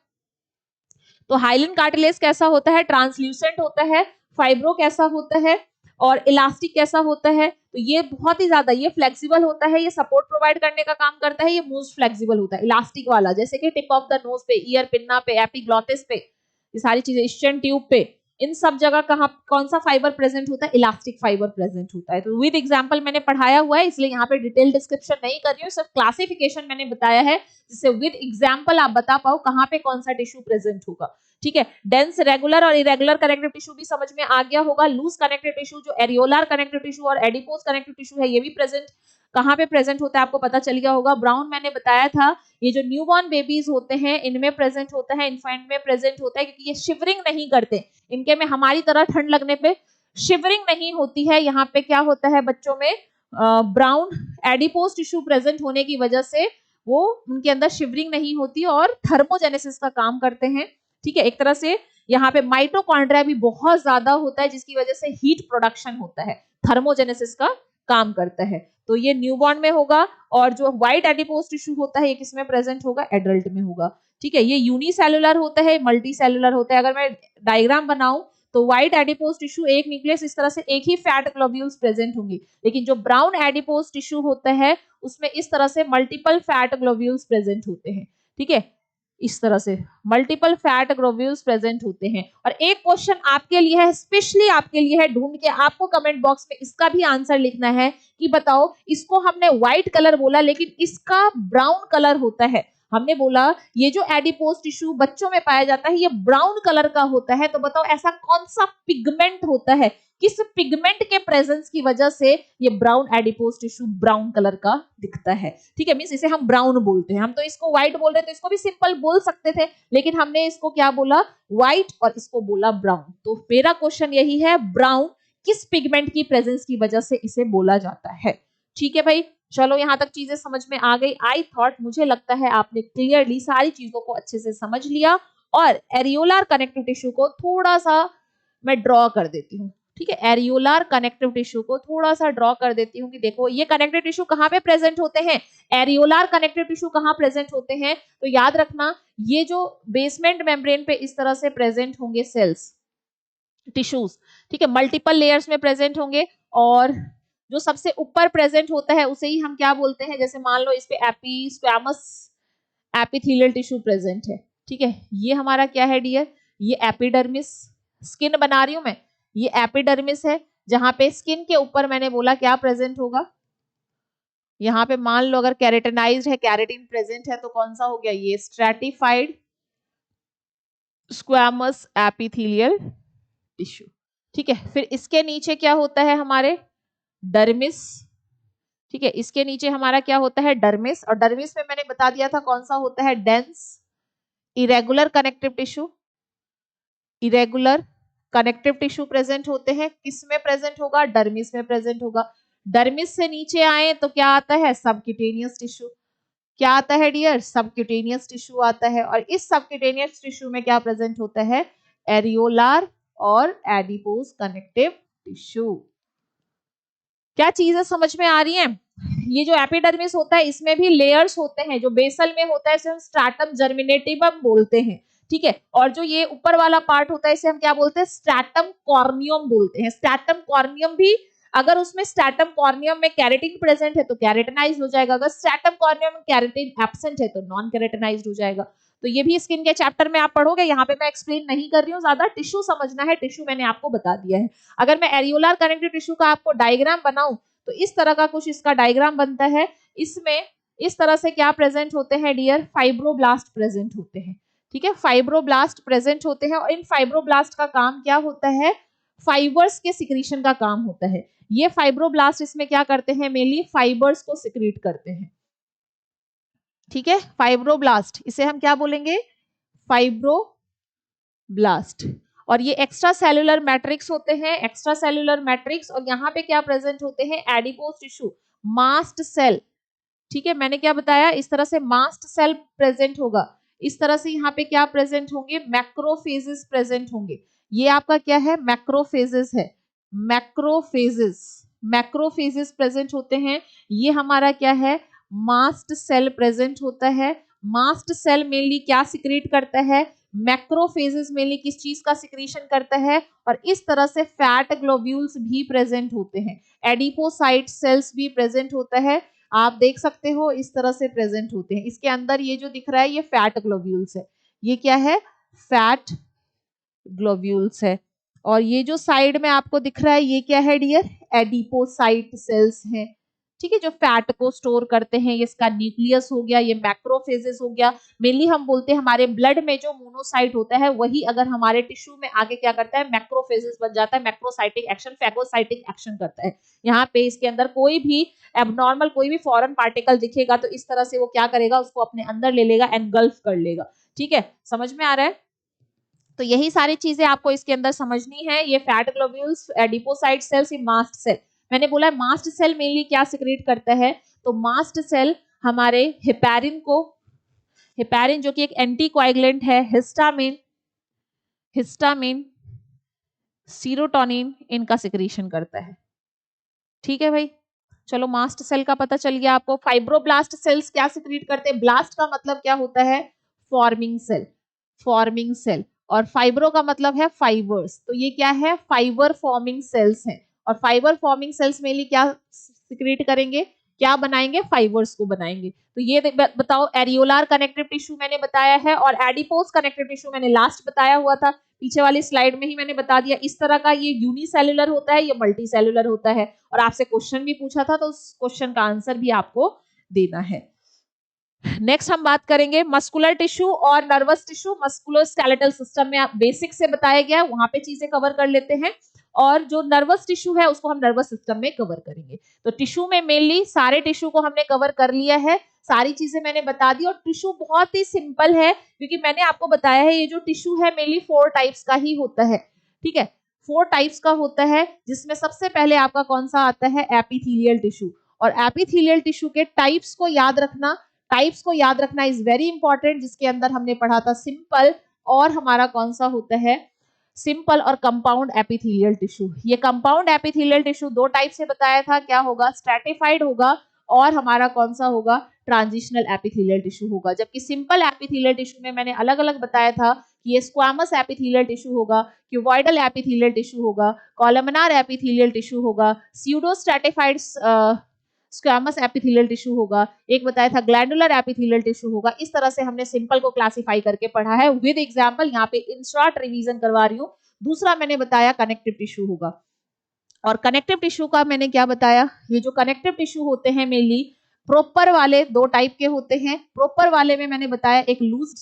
S1: तो हाइलिन कार्टिलेज कैसा होता है? ट्रांसल्यूसेंट होता है। फाइब्रो कैसा होता है? और इलास्टिक कैसा होता है? तो ये बहुत ही ज्यादा, ये फ्लेक्सिबल होता है, ये सपोर्ट प्रोवाइड करने का काम करता है, ये मोस्ट फ्लेक्सिबल होता है। इलास्टिक वाला जैसे कि टिप ऑफ द नोज पे, ईयर पिन्ना पे, एपिग्लॉटिस पे, ये सारी चीजें, स्टेन ट्यूब पे, इन सब जगह कहाँ कौन सा फाइबर प्रेजेंट होता है? इलास्टिक फाइबर प्रेजेंट होता है। तो विद एग्जांपल मैंने पढ़ाया हुआ है, इसलिए यहाँ पे डिटेल डिस्क्रिप्शन नहीं कर रही हूँ, सिर्फ क्लासिफिकेशन मैंने बताया है जिससे विद एग्जांपल आप बता पाओ कहाँ पे कौन सा टिश्यू प्रेजेंट होगा। ठीक है, डेंस रेगुलर और इरेगुलर कनेक्टिव टिश्यू भी समझ में आ गया होगा। लूज कनेक्टिव टिश्यू जो एरियोलर कनेक्टिव टिश्यू और एडिपोज कनेक्टिव टिश्यू है, ये भी प्रेजेंट कहाँ पे प्रेजेंट होता है आपको पता चल गया होगा। ब्राउन मैंने बताया था, ये जो न्यूबॉर्न बेबीज होते हैं इनमें प्रेजेंट होता है, इन्फेंट में प्रेजेंट होता है, क्योंकि ये शिवरिंग नहीं करते, इनके में हमारी तरह ठंड लगने पे शिवरिंग नहीं होती है। यहाँ पे क्या होता है बच्चों में, ब्राउन एडिपोज टिश्यू प्रेजेंट होने की वजह से वो उनके अंदर शिवरिंग नहीं होती और थर्मोजेनेसिस का काम करते हैं। ठीक है, एक तरह से यहाँ पे माइटोकॉन्ड्रिया भी बहुत ज्यादा होता है जिसकी वजह से हीट प्रोडक्शन होता है, थर्मोजेनेसिस का काम करता है। तो ये न्यूबॉर्न में होगा, और जो व्हाइट एडिपोज टिश्यू होता है ये किसमें प्रेजेंट होगा? एडल्ट में होगा। ठीक है, ये यूनिसेलुलर होता है, मल्टी सेलुलर होता है। अगर मैं डायग्राम बनाऊं तो व्हाइट एडिपोज टिश्यू एक न्यूक्लियस, इस तरह से एक ही फैट ग्लोब्यूल्स प्रेजेंट होंगी, लेकिन जो ब्राउन एडिपोज टिश्यू होता है उसमें इस तरह से मल्टीपल फैट ग्लोब्यूल्स प्रेजेंट होते हैं। ठीक है, इस तरह से मल्टीपल फैट ग्लोब्यूल्स प्रेजेंट होते हैं। और एक क्वेश्चन आपके लिए है, स्पेशली आपके लिए है, ढूंढ के आपको कमेंट बॉक्स में इसका भी आंसर लिखना है कि बताओ, इसको हमने व्हाइट कलर बोला लेकिन इसका ब्राउन कलर होता है। हमने बोला ये जो एडिपोज टिश्यू बच्चों में पाया जाता है ये ब्राउन कलर का होता है, तो बताओ ऐसा कौन सा पिगमेंट होता है, किस पिगमेंट के प्रेजेंस की वजह से ये brown adipose tissue brown colour का दिखता है। ठीक है, मींस इसे हम ब्राउन बोलते हैं। हम तो इसको व्हाइट बोल रहे थे, तो इसको भी सिंपल बोल सकते थे, लेकिन हमने इसको क्या बोला? व्हाइट, और इसको बोला ब्राउन। तो मेरा क्वेश्चन यही है, ब्राउन किस पिगमेंट की प्रेजेंस की वजह से इसे बोला जाता है? ठीक है भाई, चलो यहाँ तक चीजें समझ में आ गई। आई थॉट, मुझे लगता है आपने क्लियरली सारी चीजों को अच्छे से समझ लिया। और एरियोलर कनेक्टिव टिश्यू को थोड़ा सा मैं ड्रॉ कर देती हूँ। ठीक है, एरियोलर कनेक्टिव टिश्यू को थोड़ा सा ड्रॉ कर देती हूँ कि देखो ये कनेक्टिव टिश्यू कहाँ पे प्रेजेंट होते हैं, एरियोलर कनेक्टिव टिश्यू कहाँ प्रेजेंट होते हैं। तो याद रखना, ये जो बेसमेंट मेम्ब्रेन पे इस तरह से प्रेजेंट होंगे सेल्स, टिश्यूज। ठीक है, मल्टीपल लेयर्स में प्रेजेंट होंगे, और जो सबसे ऊपर प्रेजेंट होता है उसे ही हम क्या बोलते हैं? जैसे मान लो इस पे AP squamous epithelial tissue present है। ठीक है, ये हमारा क्या है डियर? ये एपिडर्मिस, स्किन बना रही हूं मैं, ये एपिडर्मिस है, जहां पे स्किन के ऊपर मैंने बोला क्या प्रेजेंट होगा? यहाँ पे मान लो अगर कैरेटिनाइज्ड है, कैरेटिन प्रेजेंट है, तो कौन सा हो गया? ये स्ट्रेटिफाइड स्क्वैमस एपिथेलियल टिश्यू। ठीक है, फिर इसके नीचे क्या होता है हमारे? डर्मिस। ठीक है, इसके नीचे हमारा क्या होता है? डर्मिस। और डर्मिस में मैंने बता दिया था कौन सा होता है? Dense irregular connective tissue. Irregular connective tissue present होते हैं, किस में प्रेजेंट होगा? डर्मिस में प्रेजेंट होगा। डर्मिस से नीचे आए तो क्या आता है? Subcutaneous tissue. क्या आता है डियर? सबक्यूटेनियस टिश्यू आता है। और इस सबक्यूटेनियस टिश्यू में क्या प्रेजेंट होता है? एरियोलर और एडिपोज कनेक्टिव टिश्यू। क्या चीजें समझ में आ रही हैं? ये जो एपिडर्मिस होता है इसमें भी लेयर्स होते हैं, जो बेसल में होता है इसे हम स्ट्रैटम जर्मिनेटिवम बोलते हैं। ठीक है, और जो ये ऊपर वाला पार्ट होता है इसे हम क्या बोलते हैं? स्ट्रैटम कॉर्नियम बोलते हैं। स्ट्रैटम कॉर्नियम भी, अगर उसमें स्ट्रैटम कॉर्नियम में कैरेटिन प्रेजेंट है तो कैरेटिनाइज्ड हो जाएगा, अगर स्ट्रैटम कॉर्नियम में कैरेटिन एब्सेंट है तो नॉन कैरेटिनाइज्ड हो जाएगा। तो ये भी स्किन के चैप्टर में आप पढ़ोगे, यहाँ पे मैं एक्सप्लेन नहीं कर रही हूँ ज्यादा, टिश्यू समझना है, टिश्यू मैंने आपको बता दिया है। अगर मैं एरियोलर कनेक्टिव टिश्यू का आपको डायग्राम बनाऊं तो इस तरह का कुछ इसका डायग्राम बनता है। इसमें इस तरह से क्या प्रेजेंट होते हैं डियर? फाइब्रोब्लास्ट प्रेजेंट होते हैं। ठीक है, फाइब्रोब्लास्ट प्रेजेंट होते हैं, और इन फाइब्रोब्लास्ट का काम क्या होता है? फाइबर्स के सिक्रीशन का काम होता है। ये फाइब्रोब्लास्ट इसमें क्या करते हैं? मेनली फाइबर्स को सिक्रीट करते हैं। ठीक है, फाइब्रोब्लास्ट, इसे हम क्या बोलेंगे? फाइब्रोब्लास्ट। और ये एक्स्ट्रा सेलुलर मैट्रिक्स होते हैं, एक्स्ट्रा सेलुलर मैट्रिक्स। और यहाँ पे क्या प्रेजेंट होते हैं? Adipose tissue, mast cell. ठीक है, मैंने क्या बताया? इस तरह से मास्ट सेल प्रेजेंट होगा। इस तरह से यहाँ पे क्या प्रेजेंट होंगे? मैक्रोफेजेस प्रेजेंट होंगे। ये आपका क्या है? मैक्रोफेजेस है। मैक्रोफेजेस, मैक्रोफेजेस प्रेजेंट होते हैं। ये हमारा क्या है? मास्ट सेल प्रेजेंट होता है। मास्ट सेल मेनली क्या सिक्रीट करता है, मैक्रोफेजेस मेनली किस चीज का सिक्रीशन करता है, और इस तरह से फैट ग्लोब्यूल्स भी प्रेजेंट होते हैं। एडिपोसाइट सेल्स भी प्रेजेंट होता है, आप देख सकते हो इस तरह से प्रेजेंट होते हैं। इसके अंदर ये जो दिख रहा है ये फैट ग्लोब्यूल्स है, ये क्या है, फैट ग्लोब्यूल्स है। और ये जो साइड में आपको दिख रहा है ये क्या है डियर, एडिपोसाइट सेल्स हैं, ठीक है, जो फैट को स्टोर करते हैं। ये इसका न्यूक्लियस हो गया, ये मैक्रोफेजेस हो गया। मेनली हम बोलते हैं हमारे ब्लड में जो मोनोसाइट होता है वही अगर हमारे टिश्यू में आगे क्या करता है, मैक्रोफेजेस बन जाता है, मैक्रोसाइटिक एक्शन, फैगोसाइटिक एक्शन करता है। यहाँ पे इसके अंदर कोई भी एबनॉर्मल, कोई भी फॉरेन पार्टिकल दिखेगा तो इस तरह से वो क्या करेगा, उसको अपने अंदर ले लेगा, एनगल्फ कर लेगा। ठीक है, समझ में आ रहा है? तो यही सारी चीजें आपको इसके अंदर समझनी है। ये फैट ग्लोब्यूल्स, एडिपोसाइट सेल्स, ये मास्ट सेल। मैंने बोला मास्ट सेल मेनली क्या सिक्रीट करता है, तो मास्ट सेल हमारे हेपेरिन को, हेपेरिन जो कि एक एंटीकोएगुलेंट है, हिस्टामिन, हिस्टामिन, सीरोटोनिन, इनका सिक्रीशन करता है। ठीक है भाई, चलो मास्ट सेल का पता चल गया आपको। फाइब्रोब्लास्ट सेल्स क्या सिक्रीट करते हैं, ब्लास्ट का मतलब क्या होता है, फॉर्मिंग सेल, फॉर्मिंग सेल, और फाइब्रो का मतलब है फाइबर्स, तो ये क्या है, फाइबर फॉर्मिंग सेल्स हैं। और फाइबर फॉर्मिंग सेल्स में क्या सिक्रीट करेंगे, क्या बनाएंगे, फाइबर्स को बनाएंगे। तो ये बताओ, एरियोलार कनेक्टिव टिश्यू मैंने बताया है, और एडिपोज कनेक्टिव टिश्यू मैंने लास्ट बताया हुआ था, पीछे वाली स्लाइड में ही मैंने बता दिया। इस तरह का ये यूनिसेलुलर होता है, ये मल्टी सेलुलर होता है, और आपसे क्वेश्चन भी पूछा था तो उस क्वेश्चन का आंसर भी आपको देना है। नेक्स्ट हम बात करेंगे मस्कुलर टिश्यू और nervous tissue. Muscular skeletal system में आप बेसिक से बताया गया है, वहां पे चीजें कवर कर लेते हैं, और जो नर्वस टिश्यू है उसको हम नर्वस सिस्टम में कवर करेंगे। तो टिश्यू में मेनली सारे टिश्यू को हमने कवर कर लिया है, सारी चीजें मैंने बता दी। और टिश्यू बहुत ही सिंपल है, क्योंकि मैंने आपको बताया है ये जो टिश्यू है मेनली 4 टाइप्स का ही होता है। ठीक है, 4 टाइप्स का होता है, जिसमें सबसे पहले आपका कौन सा आता है, एपिथेलियल टिश्यू। और एपिथेलियल टिश्यू के टाइप्स को याद रखना, टाइप्स को याद रखना इज वेरी इंपॉर्टेंट, जिसके अंदर हमने पढ़ा था सिंपल, और हमारा कौन सा होता है, सिंपल और कंपाउंड एपिथेलियल टिश्यू। ये कंपाउंड एपिथेलियल टिश्यू 2 टाइप से बताया था, क्या होगा, स्ट्रैटिफाइड होगा, और हमारा कौन सा होगा, ट्रांजिशनल एपिथेलियल टिश्यू होगा। जबकि सिंपल एपिथेलियल टिश्यू में मैंने अलग अलग बताया था कि ये स्क्वामस एपिथेलियल टिश्यू होगा, क्यूबॉइडल एपिथेलियल टिश्यू होगा, कॉलमनार एपिथेलियल टिश्यू होगा, pseudo stratified squamous epithelial tissue होगा, एक बताया था ग्लैंडुलर एपिथेलियल टिश्यू होगा। इस तरह से हमने सिंपल को क्लासिफाई करके पढ़ा है विद एग्जांपल, यहाँ पे इन शॉर्ट रिवीजन करवा रही हूँ। दूसरा मैंने बताया कनेक्टिव टिश्यू होगा, और कनेक्टिव टिश्यू का मैंने क्या बताया, ये जो कनेक्टिव टिश्यू होते हैं मेनली प्रॉपर वाले 2 टाइप के होते हैं। प्रॉपर वाले में मैंने बताया एक लूज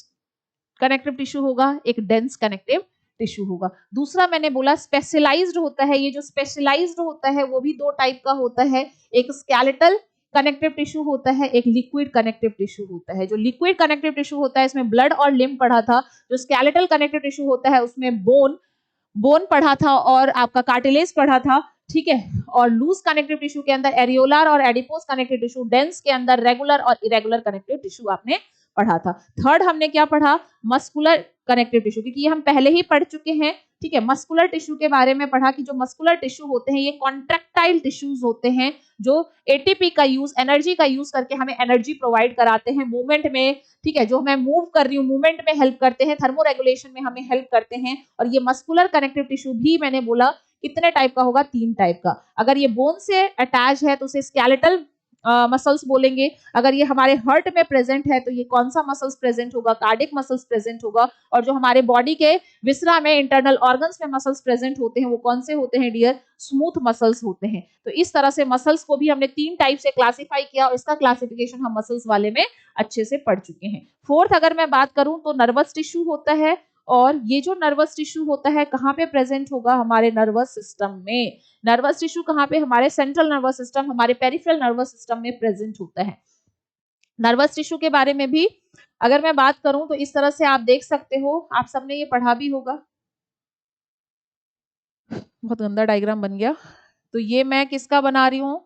S1: कनेक्टिव टिश्यू होगा, एक डेंस कनेक्टिव टिश्यू होगा। दूसरा मैंने बोला स्पेशलाइज्ड होता है, ये जो स्पेशलाइज्ड होता है वो भी 2 टाइप का होता है, एक स्केलेटल कनेक्टिव टिश्यू होता है, एक लिक्विड कनेक्टिव टिश्यू होता है। जो लिक्विड कनेक्टिव टिश्यू होता है इसमें ब्लड और लिम्फ पढ़ा था, जो स्केलेटल कनेक्टिव टिश्यू होता है उसमें बोन पढ़ा था और आपका कार्टिलेज पढ़ा था। ठीक है, और लूज कनेक्टिव टिश्यू के अंदर एरियोलार और एडिपोज कनेक्टिव टिश्यू, डेंस के अंदर रेगुलर और इरेगुलर कनेक्टिव टिश्यू आपने पढ़ा था। थर्ड हमने क्या पढ़ा, मस्कुलर कनेक्टिव टिश्यू, क्योंकि ये हम पहले ही पढ़ चुके हैं। ठीक है, मस्कुलर टिश्यू के बारे में पढ़ा कि जो मस्कुलर टिश्यू होते हैं ये कॉन्ट्रैक्टाइल टिश्यूज होते हैं, जो एटीपी का यूज, एनर्जी का यूज करके हमें एनर्जी प्रोवाइड कराते हैं मूवमेंट में। ठीक है, जो मैं मूव कर रही हूँ मूवमेंट में हेल्प करते हैं, थर्मोरेगुलेशन में हमें हेल्प करते हैं। और ये मस्कुलर कनेक्टिव टिश्यू भी मैंने बोला कितने टाइप का होगा, 3 टाइप का। अगर ये बोन से अटैच है तो उसे स्केलेटल मसल्स बोलेंगे। अगर ये हमारे हार्ट में प्रेजेंट है तो ये कौन सा मसल्स प्रेजेंट होगा, कार्डिक मसल्स प्रेजेंट होगा। और जो हमारे बॉडी के विसरा में, इंटरनल ऑर्गन्स में मसल्स प्रेजेंट होते हैं वो कौन से होते हैं डियर, स्मूथ मसल्स होते हैं। तो इस तरह से मसल्स को भी हमने 3 टाइप से क्लासिफाई किया, और इसका क्लासिफिकेशन हम मसल्स वाले में अच्छे से पढ़ चुके हैं। फोर्थ अगर मैं बात करूं तो नर्वस टिश्यू होता है, और ये जो नर्वस टिश्यू होता है कहाँ पे प्रेजेंट होगा, हमारे नर्वस सिस्टम में। नर्वस टिश्यू कहाँ पे, हमारे सेंट्रल नर्वस सिस्टम, हमारे पेरिफेरल नर्वस सिस्टम में प्रेजेंट होता है। नर्वस टिश्यू के बारे में भी अगर मैं बात करूं तो इस तरह से आप देख सकते हो, आप सबने ये पढ़ा भी होगा। बहुत गंदा डायग्राम बन गया। तो ये मैं किसका बना रही हूँ,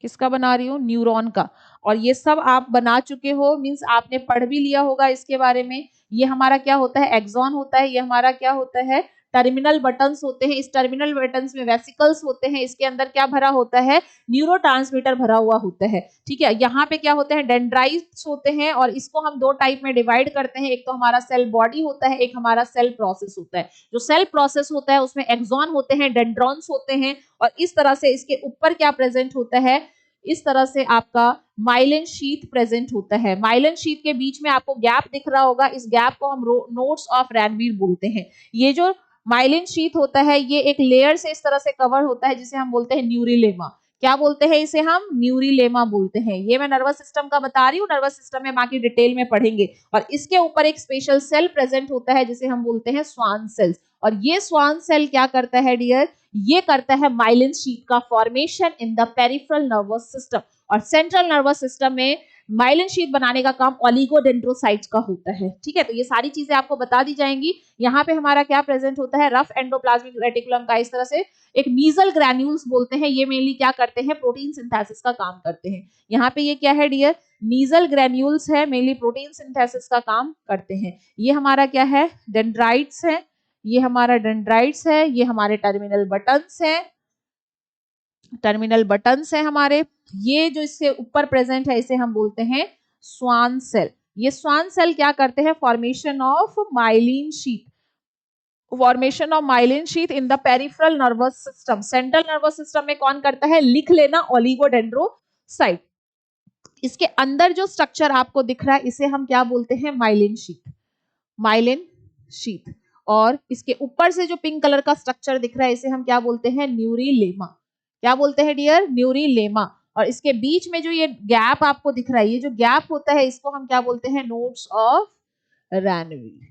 S1: किसका बना रही हूँ, न्यूरॉन का। और ये सब आप बना चुके हो, मींस आपने पढ़ भी लिया होगा इसके बारे में। ये हमारा क्या होता है, एक्सॉन होता है, ये हमारा क्या होता है, टर्मिनल बटन्स होते हैं, इस टर्मिनल बटन्स में वेसिकल्स होते हैं, इसके अंदर क्या भरा होता है, न्यूरोट्रांसमीटर भरा हुआ होता है, ठीक है। यहाँ पे क्या होते हैं, डेंड्राइट्स होते हैं, और इसको हम दो टाइप में डिवाइड करते हैं, एक तो हमारा सेल बॉडी होता है, एक हमारा सेल प्रोसेस होता है। जो सेल प्रोसेस होता है उसमें एक्सॉन होते हैं, डेंड्रॉन्स होते हैं, और इस तरह से इसके ऊपर क्या प्रेजेंट होता है, इस तरह से आपका माइलिन शीथ प्रेजेंट होता है। माइलिन शीथ के बीच में आपको गैप दिख रहा होगा, इस गैप को हम नोड्स ऑफ रैनवीर बोलते हैं। ये जो माइलिन शीथ होता है ये एक लेयर से इस तरह से कवर होता है जिसे हम बोलते हैं न्यूरिलेमा। क्या बोलते हैं इसे, हम न्यूरिलेमा बोलते हैं। ये मैं नर्वस सिस्टम का बता रही हूँ, नर्वस सिस्टम में बाकी डिटेल में पढ़ेंगे। और इसके ऊपर एक स्पेशल सेल प्रेजेंट होता है जिसे हम बोलते हैं स्वान सेल्स। और ये स्वान सेल क्या करता है डियर, ये करता है माइलिन शीथ का formation in the peripheral nervous system. और सेंट्रल नर्वस सिस्टम में माइलिन शीथ बनाने का काम ओलिगोडेंड्रोसाइट्स का होता है, ठीक है। तो ये सारी चीजें आपको बता दी जाएंगी। यहाँ पे हमारा क्या प्रेजेंट होता है, रफ एंडोप्लाज्मिक रेटिकुलम का इस तरह से एक मीजल ग्रैन्यूल्स बोलते हैं, ये मेनली क्या करते हैं, प्रोटीन सिंथेसिस का काम करते हैं। यहाँ पे ये क्या है डियर, मीजल ग्रैन्यूल्स है, मेनली प्रोटीन सिंथेसिस का काम करते हैं। ये हमारा क्या है, डेंड्राइट्स है, ये हमारा डेंड्राइट्स है, ये हमारे टर्मिनल बटन्स हैं, टर्मिनल बटन्स हैं हमारे। ये जो इससे ऊपर प्रेजेंट है इसे हम बोलते हैं स्वान सेल। ये स्वान सेल क्या करते हैं, formation of myelin sheath, formation of myelin sheath in the peripheral nervous system. Central nervous system में कौन करता है, लिख लेना, ओलिगोडेंड्रोसाइट। इसके अंदर जो स्ट्रक्चर आपको दिख रहा है इसे हम क्या बोलते हैं, माइलिन शीथ, माइलिन शीथ। और इसके ऊपर से जो पिंक कलर का स्ट्रक्चर दिख रहा है इसे हम क्या बोलते हैं, न्यूरिलेमा। क्या बोलते हैं डियर, न्यूरिलेमा। और इसके बीच में जो ये गैप आपको दिख रहा है, ये जो गैप होता है इसको हम क्या बोलते हैं, नोड्स ऑफ रैनवीर,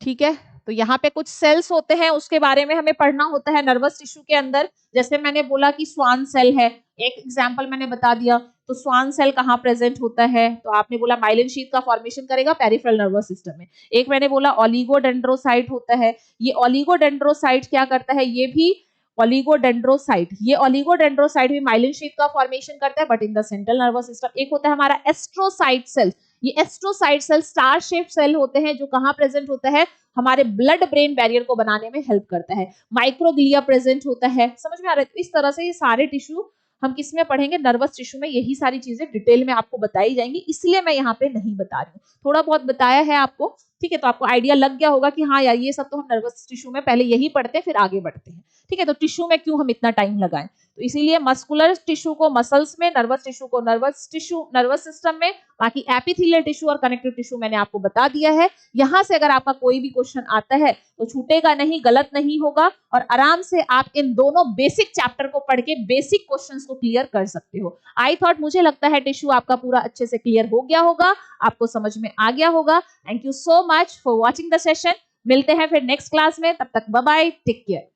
S1: ठीक है। तो यहाँ पे कुछ सेल्स होते हैं उसके बारे में हमें पढ़ना होता है नर्वस टिश्यू के अंदर। जैसे मैंने बोला कि स्वान सेल है, एक एग्जांपल मैंने बता दिया। तो स्वान सेल कहाँ प्रेजेंट होता है, तो आपने बोला माइलिन शीथ का फॉर्मेशन करेगा पेरिफेरल नर्वस सिस्टम में। एक मैंने बोला ओलिगोडेंड्रोसाइट होता है, ये ओलिगोडेंड्रोसाइट क्या करता है, ये भी ओलिगोडेंड्रोसाइट, ये ओलिगोडेंड्रोसाइट भी माइलिन शीथ का फॉर्मेशन करता है but in the central nervous system. एक होता है हमारा एस्ट्रोसाइट सेल, ये astrocyte cell star shape cell होते हैं जो कहाँ प्रेजेंट होता है, हमारे ब्लड ब्रेन बैरियर को बनाने में हेल्प करता है। माइक्रोग्लिया प्रेजेंट होता है, समझ में आ रहा है। इस तरह से ये सारे टिश्यू हम किस में पढ़ेंगे, नर्वस टिश्यू में। यही सारी चीजें डिटेल में आपको बताई जाएंगी, इसलिए मैं यहाँ पे नहीं बता रही हूँ, थोड़ा बहुत बताया है आपको, ठीक है। तो आपको आइडिया लग गया होगा कि हाँ यार ये सब तो हम नर्वस टिश्यू में पहले यही पढ़ते हैं फिर आगे बढ़ते हैं, ठीक है। तो टिश्यू में क्यों हम इतना टाइम लगाएं, तो इसीलिए मस्कुलर टिश्यू को मसल्स में, नर्वस टिश्यू को नर्वस टिश्यू नर्वस सिस्टम में, बाकी एपिथेलियल टिश्यू और कनेक्टिव टिश्यू मैंने आपको बता दिया है। यहाँ से अगर आपका कोई भी क्वेश्चन आता है तो छूटेगा नहीं, गलत नहीं होगा, और आराम से आप इन दोनों बेसिक चैप्टर को पढ़ के बेसिक क्वेश्चंस को क्लियर कर सकते हो। आई थॉट, मुझे लगता है टिश्यू आपका पूरा अच्छे से क्लियर हो गया होगा, आपको समझ में आ गया होगा। Thank you so much for watching the session. मिलते हैं फिर नेक्स्ट क्लास में, तब तक बाय बाय, टेक केयर।